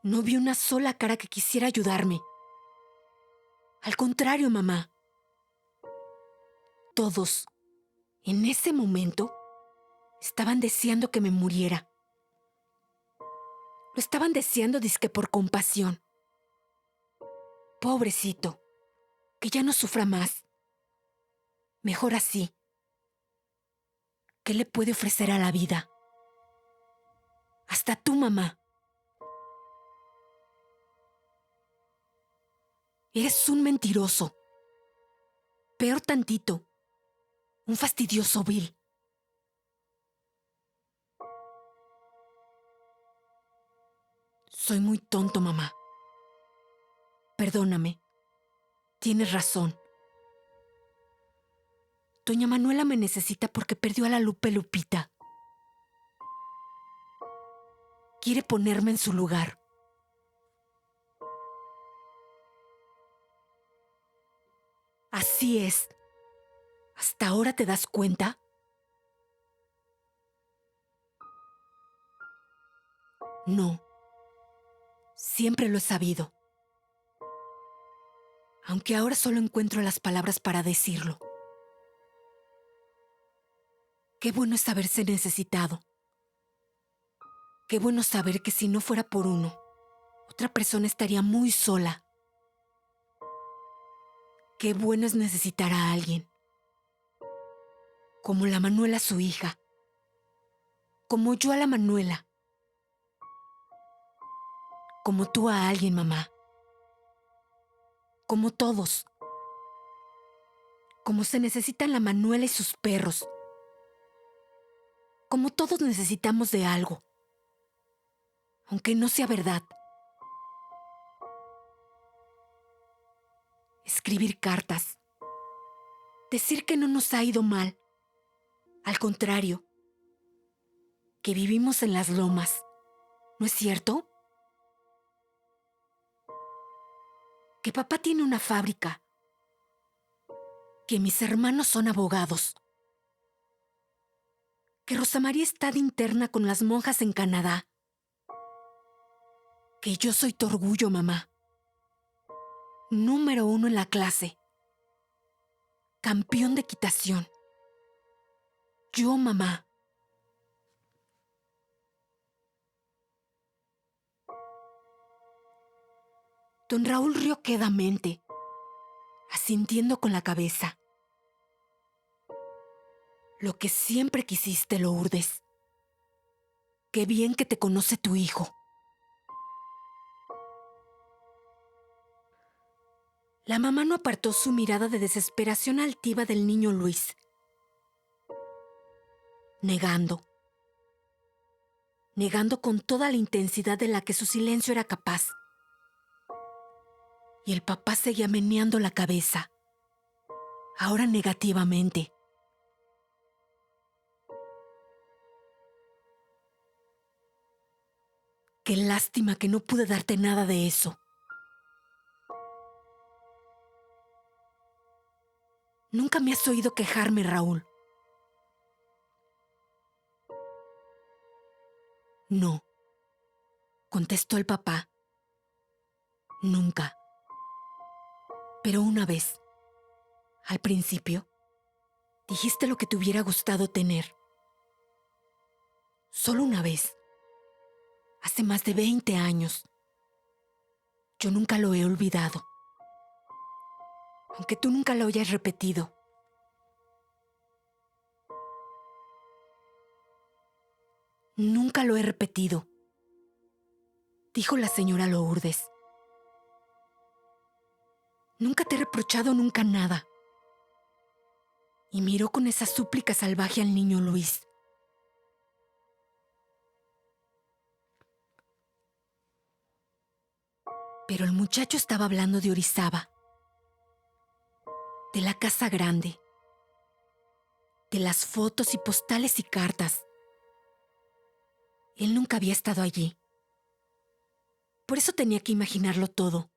No vi una sola cara que quisiera ayudarme. Al contrario, mamá. Todos, en ese momento, estaban deseando que me muriera. Lo estaban deseando dizque por compasión. Pobrecito, que ya no sufra más. Mejor así. ¿Qué le puede ofrecer a la vida? Hasta tú, mamá. Eres un mentiroso. Peor tantito. Un fastidioso vil. Soy muy tonto, mamá. Perdóname. Tienes razón. Doña Manuela me necesita porque perdió a la Lupe Lupita. Quiere ponerme en su lugar. Así es. ¿Hasta ahora te das cuenta? No. Siempre lo he sabido. Aunque ahora solo encuentro las palabras para decirlo. Qué bueno es haberse necesitado. Qué bueno saber que si no fuera por uno, otra persona estaría muy sola. Qué bueno es necesitar a alguien. Como la Manuela a su hija. Como yo a la Manuela. Como tú a alguien, mamá. Como todos. Como se necesitan la Manuela y sus perros. Como todos necesitamos de algo. Aunque no sea verdad. Escribir cartas. Decir que no nos ha ido mal. Al contrario. Que vivimos en las lomas. ¿No es cierto? Que papá tiene una fábrica. Que mis hermanos son abogados. Que Rosa María está de interna con las monjas en Canadá. Que yo soy tu orgullo, mamá. Número 1 en la clase. Campeón de equitación. Yo, mamá. Don Raúl rió quedamente, asintiendo con la cabeza. Lo que siempre quisiste, Lourdes. Qué bien que te conoce tu hijo. La mamá no apartó su mirada de desesperación altiva del niño Luis, negando con toda la intensidad de la que su silencio era capaz. Y el papá seguía meneando la cabeza, ahora negativamente. Qué lástima que no pude darte nada de eso. Nunca me has oído quejarme, Raúl. No, contestó el papá. Nunca. Pero una vez, al principio, dijiste lo que te hubiera gustado tener. Solo una vez. Hace más de 20 años. Yo nunca lo he olvidado. Aunque tú nunca lo hayas repetido. Nunca lo he repetido, dijo la señora Lourdes. Nunca te he reprochado nunca nada. Y miró con esa súplica salvaje al niño Luis. Pero el muchacho estaba hablando de Orizaba, de la casa grande, de las fotos y postales y cartas. Él nunca había estado allí. Por eso tenía que imaginarlo todo.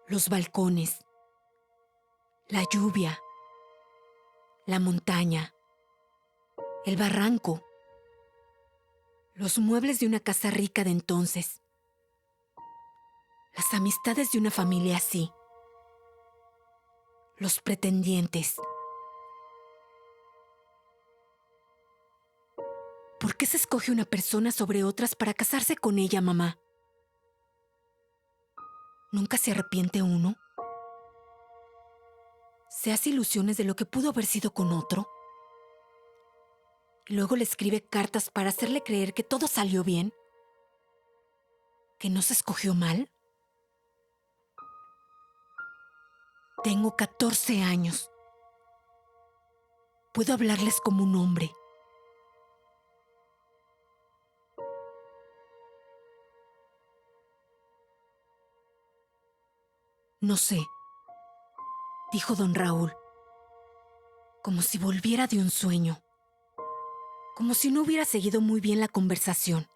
Los balcones, la lluvia, la montaña, el barranco, los muebles de una casa rica de entonces, las amistades de una familia así, los pretendientes. ¿Por qué se escoge una persona sobre otras para casarse con ella, mamá? ¿Nunca se arrepiente uno? ¿Se hace ilusiones de lo que pudo haber sido con otro? Y luego le escribe cartas para hacerle creer que todo salió bien, que no se escogió mal. Tengo 14 años. Puedo hablarles como un hombre. No sé, dijo don Raúl, como si volviera de un sueño, como si no hubiera seguido muy bien la conversación.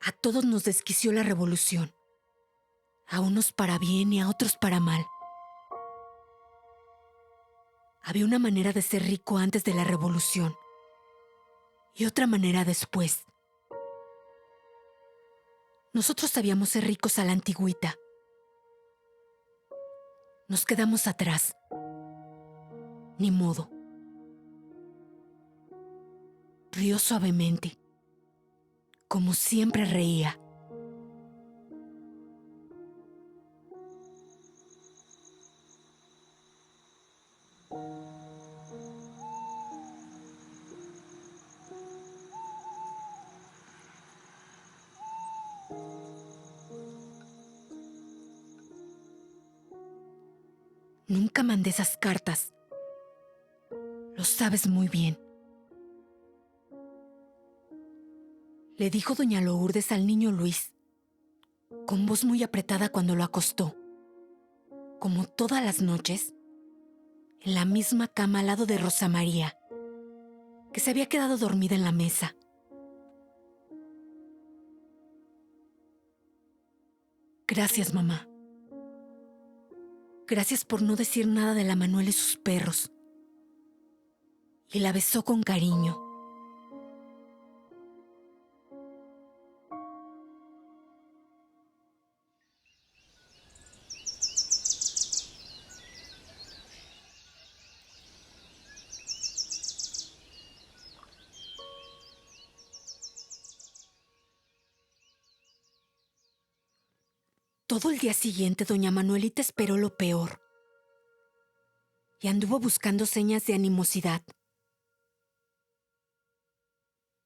A todos nos desquició la revolución, a unos para bien y a otros para mal. Había una manera de ser rico antes de la revolución y otra manera después. Nosotros sabíamos ser ricos a la antigüita. Nos quedamos atrás. Ni modo. Rió suavemente, como siempre reía. Nunca mandé esas cartas. Lo sabes muy bien. Le dijo doña Lourdes al niño Luis, con voz muy apretada cuando lo acostó, como todas las noches, en la misma cama al lado de Rosa María, que se había quedado dormida en la mesa. Gracias, mamá. Gracias por no decir nada de la Manuel y sus perros. Y la besó con cariño. Todo el día siguiente, doña Manuelita esperó lo peor y anduvo buscando señas de animosidad.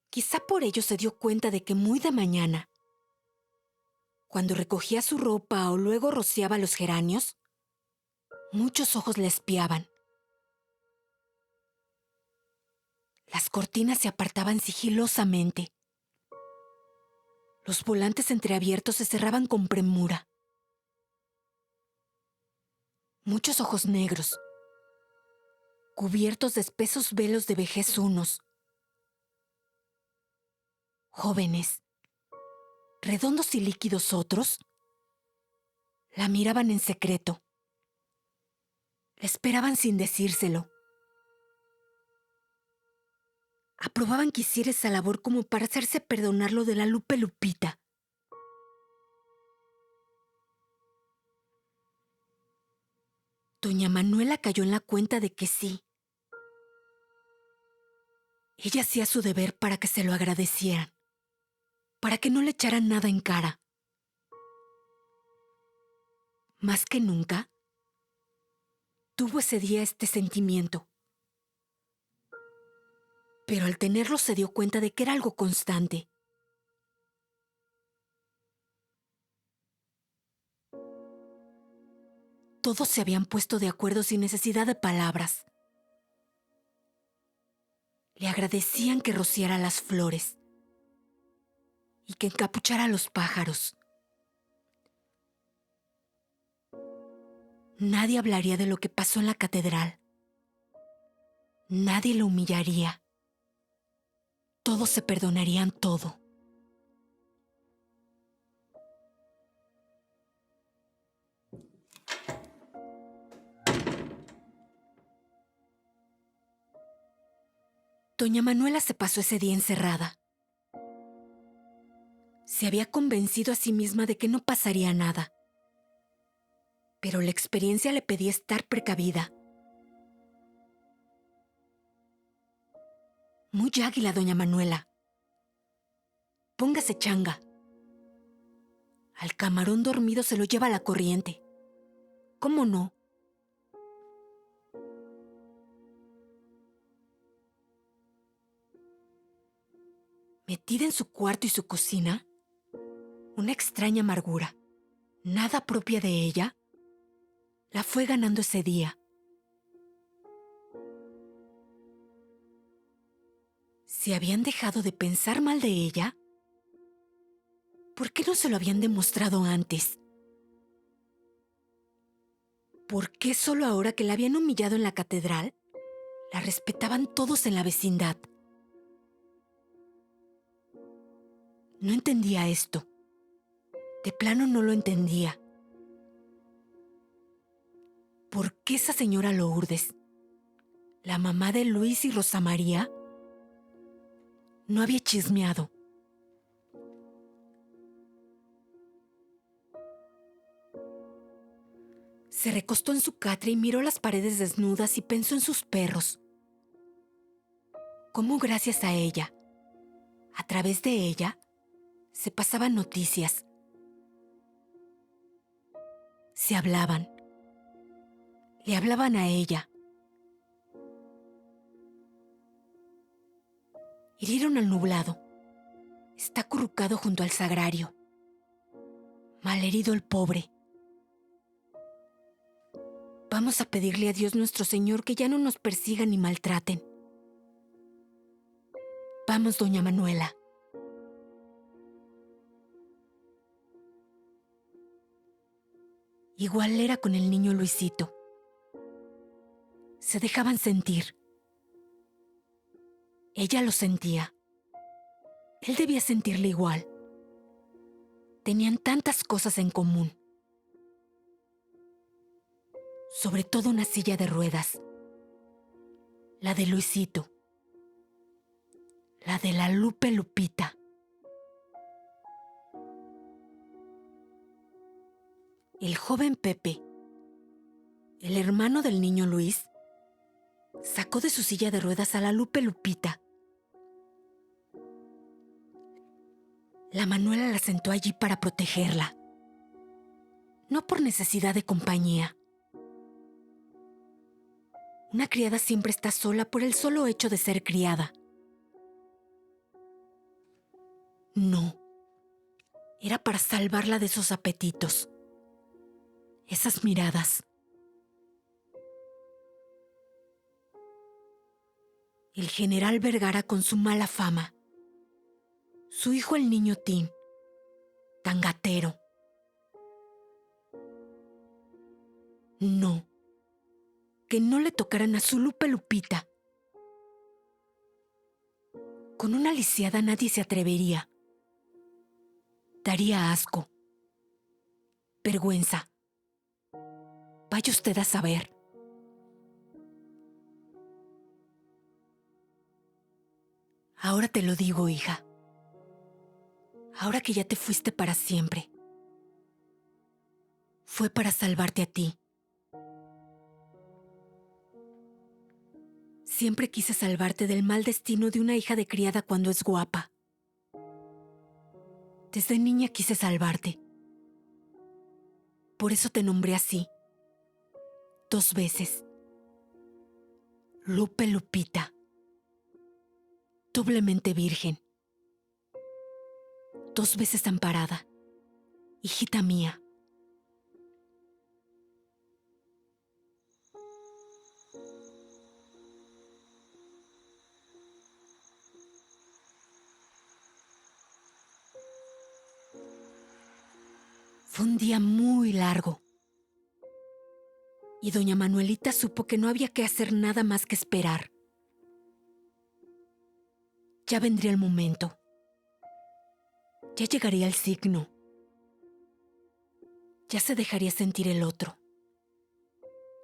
Quizá por ello se dio cuenta de que muy de mañana, cuando recogía su ropa o luego rociaba los geranios, muchos ojos la espiaban. Las cortinas se apartaban sigilosamente. Los volantes entreabiertos se cerraban con premura. Muchos ojos negros, cubiertos de espesos velos de vejez unos. Jóvenes, redondos y líquidos otros, la miraban en secreto. La esperaban sin decírselo. Aprobaban que hiciera esa labor como para hacerse perdonar lo de la Lupe Lupita. Doña Manuela cayó en la cuenta de que sí. Ella hacía su deber para que se lo agradecieran, para que no le echaran nada en cara. Más que nunca, tuvo ese día este sentimiento. Pero al tenerlo se dio cuenta de que era algo constante. Todos se habían puesto de acuerdo sin necesidad de palabras. Le agradecían que rociara las flores y que encapuchara a los pájaros. Nadie hablaría de lo que pasó en la catedral. Nadie lo humillaría. Todos se perdonarían todo. Doña Manuela se pasó ese día encerrada. Se había convencido a sí misma de que no pasaría nada. Pero la experiencia le pedía estar precavida. Muy águila, doña Manuela. Póngase changa. Al camarón dormido se lo lleva la corriente. ¿Cómo no? Metida en su cuarto y su cocina, una extraña amargura, nada propia de ella, la fue ganando ese día. Si habían dejado de pensar mal de ella, ¿por qué no se lo habían demostrado antes? ¿Por qué solo ahora que la habían humillado en la catedral, la respetaban todos en la vecindad? No entendía esto. De plano no lo entendía. ¿Por qué esa señora Lourdes, la mamá de Luis y Rosa María, no había chismeado? Se recostó en su catre y miró las paredes desnudas y pensó en sus perros. Cómo gracias a ella, a través de ella, se pasaban noticias. Se hablaban. Le hablaban a ella. Hirieron al nublado. Está acurrucado junto al sagrario. Malherido el pobre. Vamos a pedirle a Dios nuestro Señor que ya no nos persigan ni maltraten. Vamos, doña Manuela. Igual era con el niño Luisito. Se dejaban sentir. Ella lo sentía. Él debía sentirle igual. Tenían tantas cosas en común. Sobre todo una silla de ruedas. La de Luisito. La de la Lupe Lupita. El joven Pepe, el hermano del niño Luis, sacó de su silla de ruedas a la Lupe Lupita. La Manuela la sentó allí para protegerla. no por necesidad de compañía. Una criada siempre está sola por el solo hecho de ser criada. No, era para salvarla de esos apetitos, esas miradas. El general Vergara con su mala fama. Su hijo el niño Tim, tan gatero. No, que no le tocaran a su Lupe Lupita. Con una lisiada nadie se atrevería. Daría asco. Vergüenza. Vaya usted a saber. Ahora te lo digo, hija. Ahora que ya te fuiste para siempre. Fue para salvarte a ti. Siempre quise salvarte del mal destino de una hija de criada cuando es guapa. Desde niña quise salvarte. Por eso te nombré así. 2 veces. Lupe Lupita. Doblemente virgen. 2 veces amparada. Hijita mía. Fue un día muy largo. Y doña Manuelita supo que no había que hacer nada más que esperar. Ya vendría el momento. Ya llegaría el signo. Ya se dejaría sentir el otro.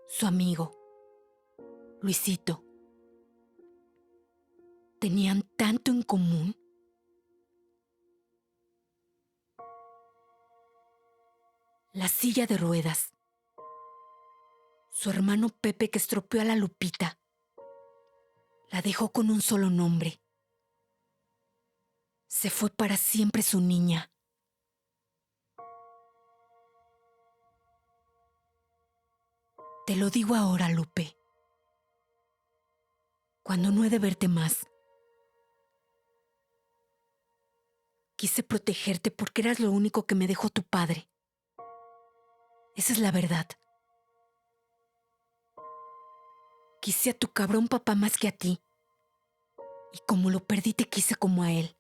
Su amigo. Luisito. Tenían tanto en común. La silla de ruedas. Su hermano Pepe que estropeó a la Lupita. La dejó con un solo nombre. Se fue para siempre su niña. Te lo digo ahora, Lupe. Cuando no he de verte más. Quise protegerte porque eras lo único que me dejó tu padre. Esa es la verdad. Quise a tu cabrón papá más que a ti. Y como lo perdí, te quise como a él.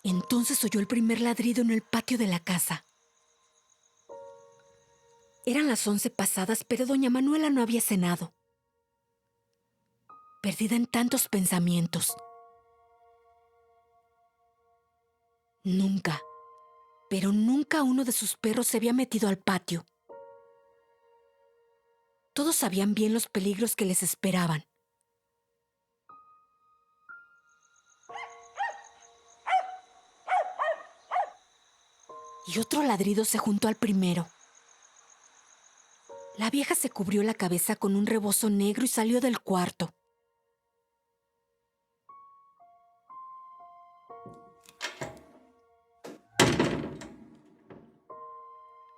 Entonces oyó el primer ladrido en el patio de la casa. Eran las 11 pasadas, pero doña Manuela no había cenado. Perdida en tantos pensamientos. Nunca, pero nunca uno de sus perros se había metido al patio. Todos sabían bien los peligros que les esperaban. Y otro ladrido se juntó al primero. La vieja se cubrió la cabeza con un rebozo negro y salió del cuarto.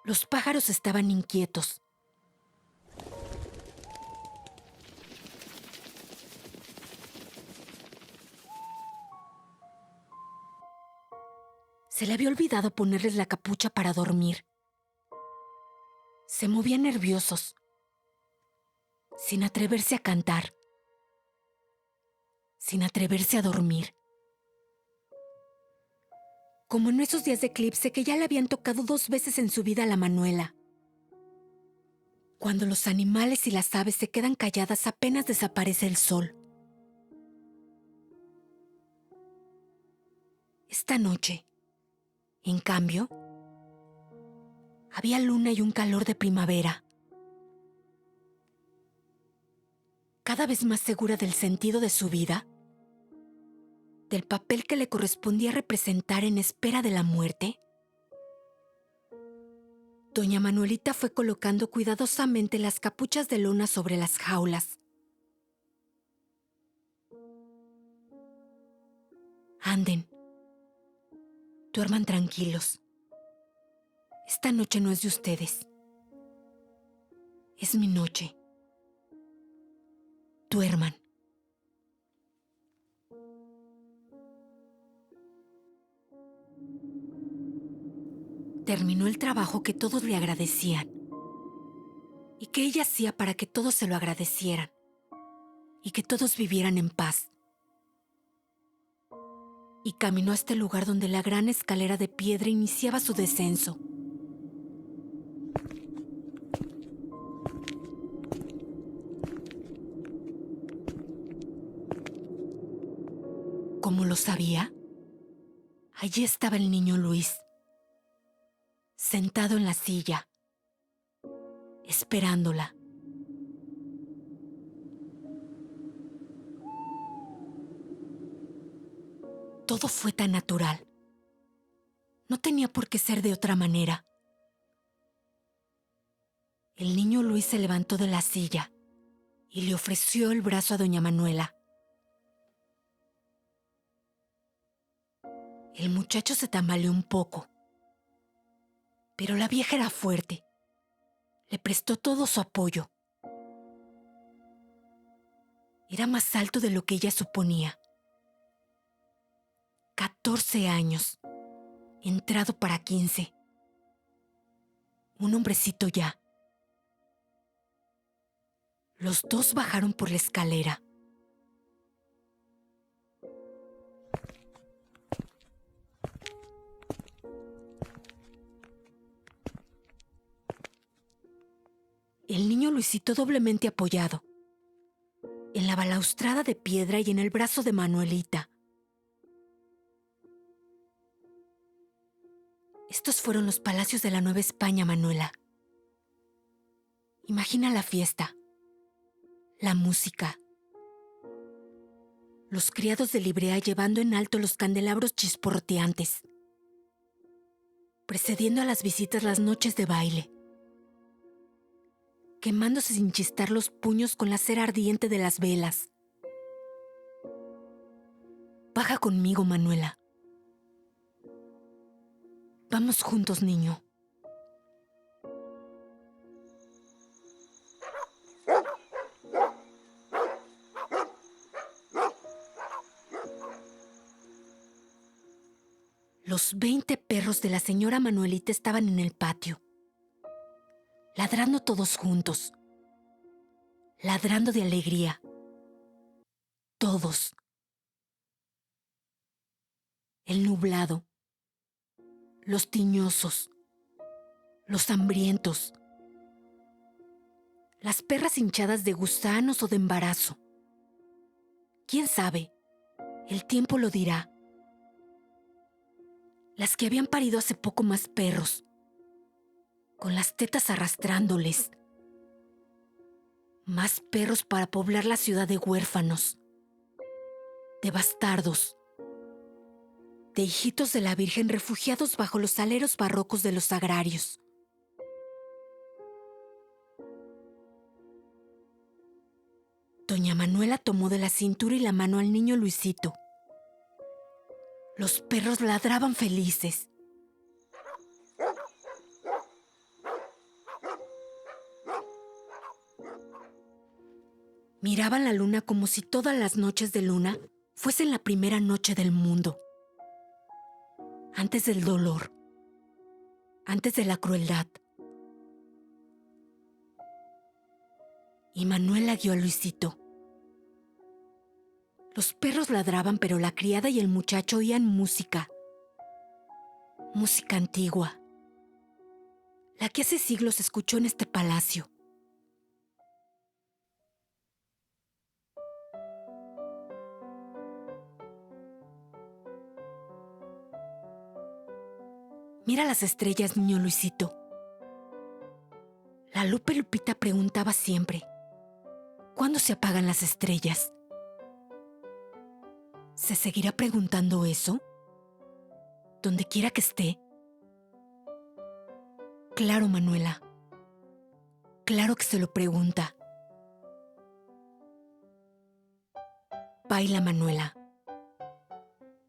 Los pájaros estaban inquietos. Se le había olvidado ponerles la capucha para dormir. Se movían nerviosos, sin atreverse a cantar, sin atreverse a dormir. Como en esos días de eclipse que ya le habían tocado 2 veces en su vida a la Manuela. Cuando los animales y las aves se quedan calladas apenas desaparece el sol. Esta noche, en cambio, había luna y un calor de primavera. Cada vez más segura del sentido de su vida, del papel que le correspondía representar en espera de la muerte, doña Manuelita fue colocando cuidadosamente las capuchas de lona sobre las jaulas. Anden. Duerman tranquilos. Esta noche no es de ustedes. Es mi noche. Duerman. Terminó el trabajo que todos le agradecían y que ella hacía para que todos se lo agradecieran y que todos vivieran en paz. Y caminó hasta el lugar donde la gran escalera de piedra iniciaba su descenso. ¿Cómo lo sabía? Allí estaba el niño Luis, sentado en la silla, esperándola. Todo fue tan natural. No tenía por qué ser de otra manera. El niño Luis se levantó de la silla y le ofreció el brazo a doña Manuela. El muchacho se tambaleó un poco, pero la vieja era fuerte. Le prestó todo su apoyo. Era más alto de lo que ella suponía. 14 años, entrado para 15. Un hombrecito ya. Los dos bajaron por la escalera. El niño Luisito doblemente apoyado, en la balaustrada de piedra y en el brazo de Manuelita. Estos fueron los palacios de la Nueva España, Manuela. Imagina la fiesta, la música, los criados de librea llevando en alto los candelabros chisporroteantes, precediendo a las visitas las noches de baile, quemándose sin chistar los puños con la cera ardiente de las velas. Baja conmigo, Manuela. Vamos juntos, niño. Los 20 perros de la señora Manuelita estaban en el patio, ladrando todos juntos, ladrando de alegría. Todos. El nublado, los tiñosos, los hambrientos, las perras hinchadas de gusanos o de embarazo. ¿Quién sabe? El tiempo lo dirá. Las que habían parido hace poco más perros, con las tetas arrastrándoles. Más perros para poblar la ciudad de huérfanos, de bastardos, de hijitos de la Virgen refugiados bajo los aleros barrocos de los agrarios. Doña Manuela tomó de la cintura y la mano al niño Luisito. Los perros ladraban felices. Miraban la luna como si todas las noches de luna fuesen la primera noche del mundo. Antes del dolor, antes de la crueldad. Y Manuela guió a Luisito. Los perros ladraban, pero la criada y el muchacho oían música. Música antigua. La que hace siglos se escuchó en este palacio. Mira las estrellas, niño Luisito. La Lupe Lupita preguntaba siempre, ¿cuándo se apagan las estrellas? ¿Se seguirá preguntando eso? Donde quiera que esté. Claro, Manuela. Claro que se lo pregunta. Baila, Manuela.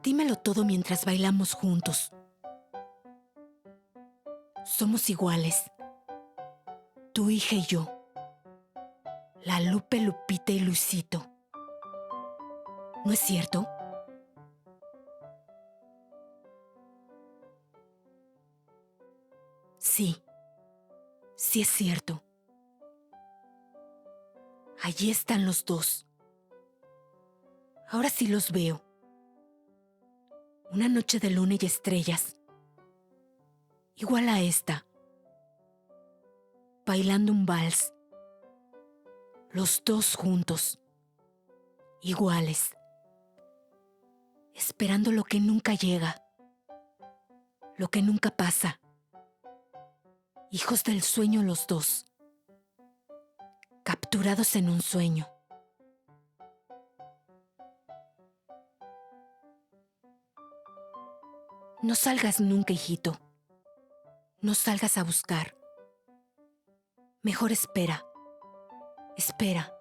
Dímelo todo mientras bailamos juntos. Somos iguales. Tu hija y yo. La Lupe, Lupita y Luisito. ¿No es cierto? Sí, sí es cierto. Allí están los dos. Ahora sí los veo. Una noche de luna y estrellas. Igual a esta. Bailando un vals. Los dos juntos. Iguales. Esperando lo que nunca llega. Lo que nunca pasa. Hijos del sueño los dos. Capturados en un sueño. No salgas nunca, hijito. No salgas a buscar. Mejor espera. Espera.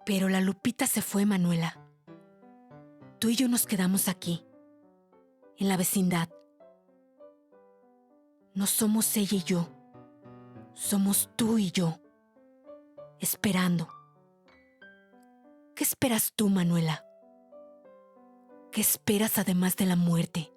Pero la Lupita se fue, Manuela. Tú y yo nos quedamos aquí, en la vecindad. No somos ella y yo. Somos tú y yo. Esperando. ¿Qué esperas tú, Manuela? ¿Qué esperas además de la muerte?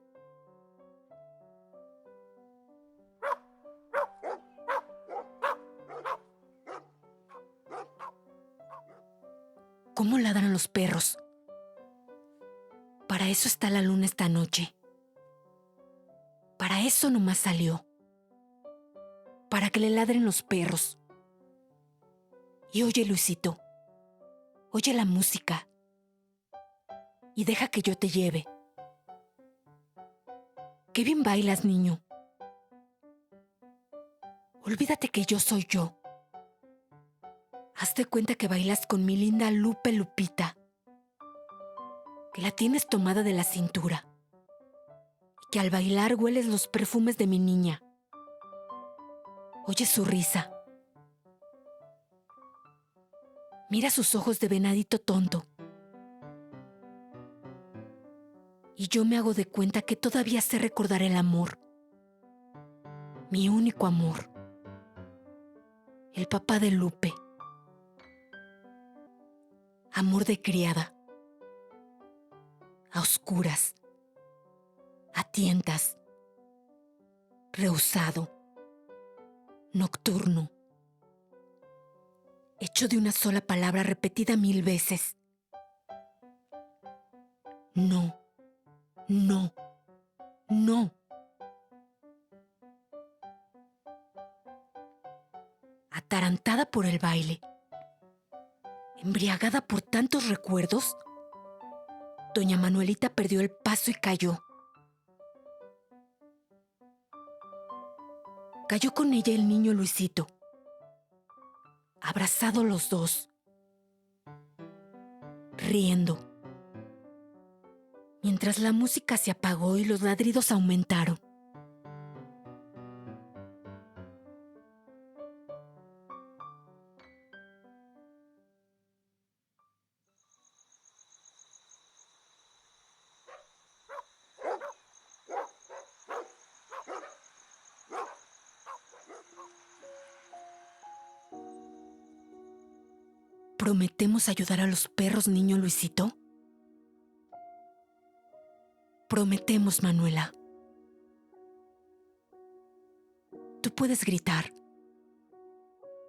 ¿Cómo ladran los perros? Para eso está la luna esta noche. Para eso nomás salió. Para que le ladren los perros. Y oye, Luisito, oye la música. Y deja que yo te lleve. Qué bien bailas, niño. Olvídate que yo soy yo. Hazte cuenta que bailas con mi linda Lupe Lupita. Que la tienes tomada de la cintura. Y que al bailar hueles los perfumes de mi niña. Oye su risa. Mira sus ojos de venadito tonto. Y yo me hago de cuenta que todavía sé recordar el amor. Mi único amor. El papá de Lupe. Amor de criada. A oscuras. A tientas. Rehusado. Nocturno. Hecho de una sola palabra repetida 1000 veces. No. No. No. Atarantada por el baile. Embriagada por tantos recuerdos, doña Manuelita perdió el paso y cayó. Cayó con ella el niño Luisito, abrazados los dos, riendo, mientras la música se apagó y los ladridos aumentaron. ¿Prometemos ayudar a los perros, niño Luisito? Prometemos, Manuela. Tú puedes gritar.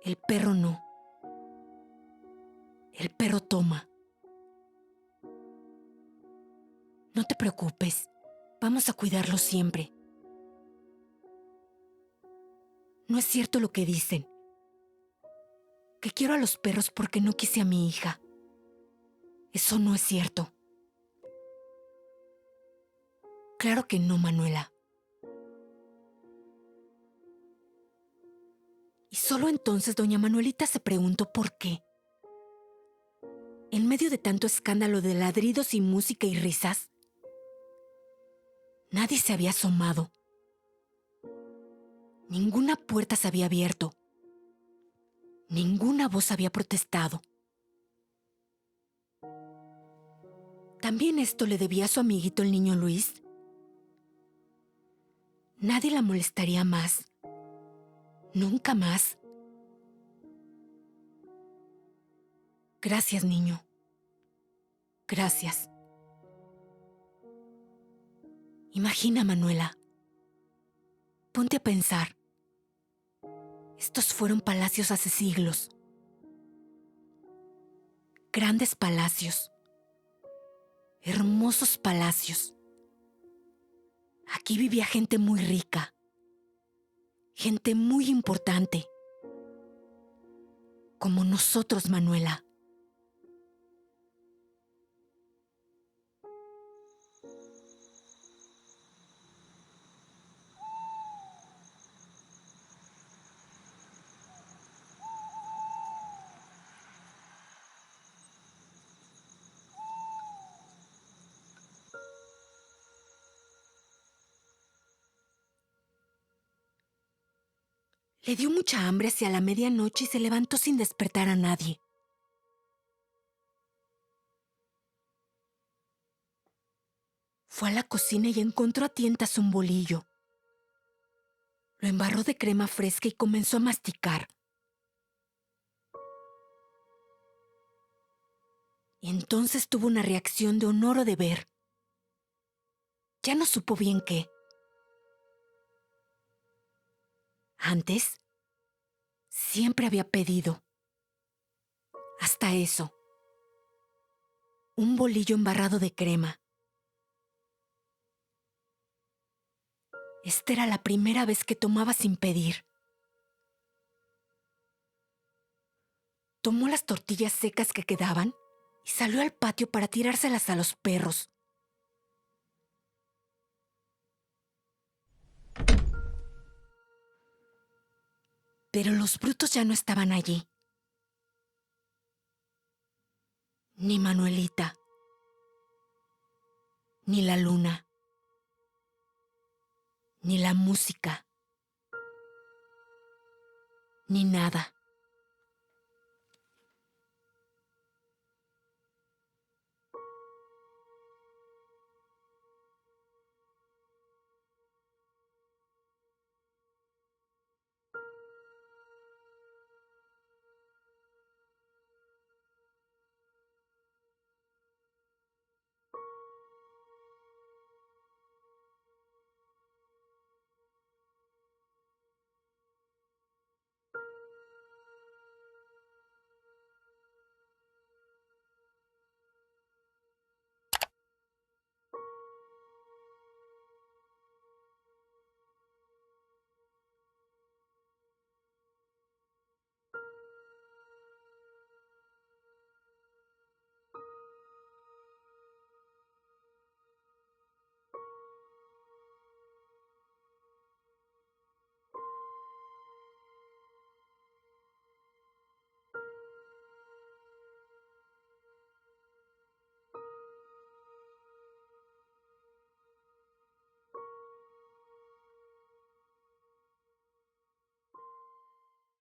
El perro no. El perro toma. No te preocupes. Vamos a cuidarlo siempre. No es cierto lo que dicen. Que quiero a los perros porque no quise a mi hija. Eso no es cierto. Claro que no, Manuela. Y solo entonces doña Manuelita se preguntó por qué. En medio de tanto escándalo de ladridos y música y risas, nadie se había asomado. Ninguna puerta se había abierto. Ninguna voz había protestado. ¿También esto le debía a su amiguito el niño Luis? Nadie la molestaría más. Nunca más. Gracias, niño. Gracias. Imagina, Manuela. Ponte a pensar. Estos fueron palacios hace siglos. Grandes palacios. Hermosos palacios. Aquí vivía gente muy rica. Gente muy importante. Como nosotros, Manuela. Le dio mucha hambre hacia la medianoche y se levantó sin despertar a nadie. Fue a la cocina y encontró a tientas un bolillo. Lo embarró de crema fresca y comenzó a masticar. Y entonces tuvo una reacción de honor o deber. Ya no supo bien qué. Antes, siempre había pedido. Hasta eso. Un bolillo embarrado de crema. Esta era la primera vez que tomaba sin pedir. Tomó las tortillas secas que quedaban y salió al patio para tirárselas a los perros. Pero los brutos ya no estaban allí. Ni Manuelita, ni la luna, ni la música, ni nada.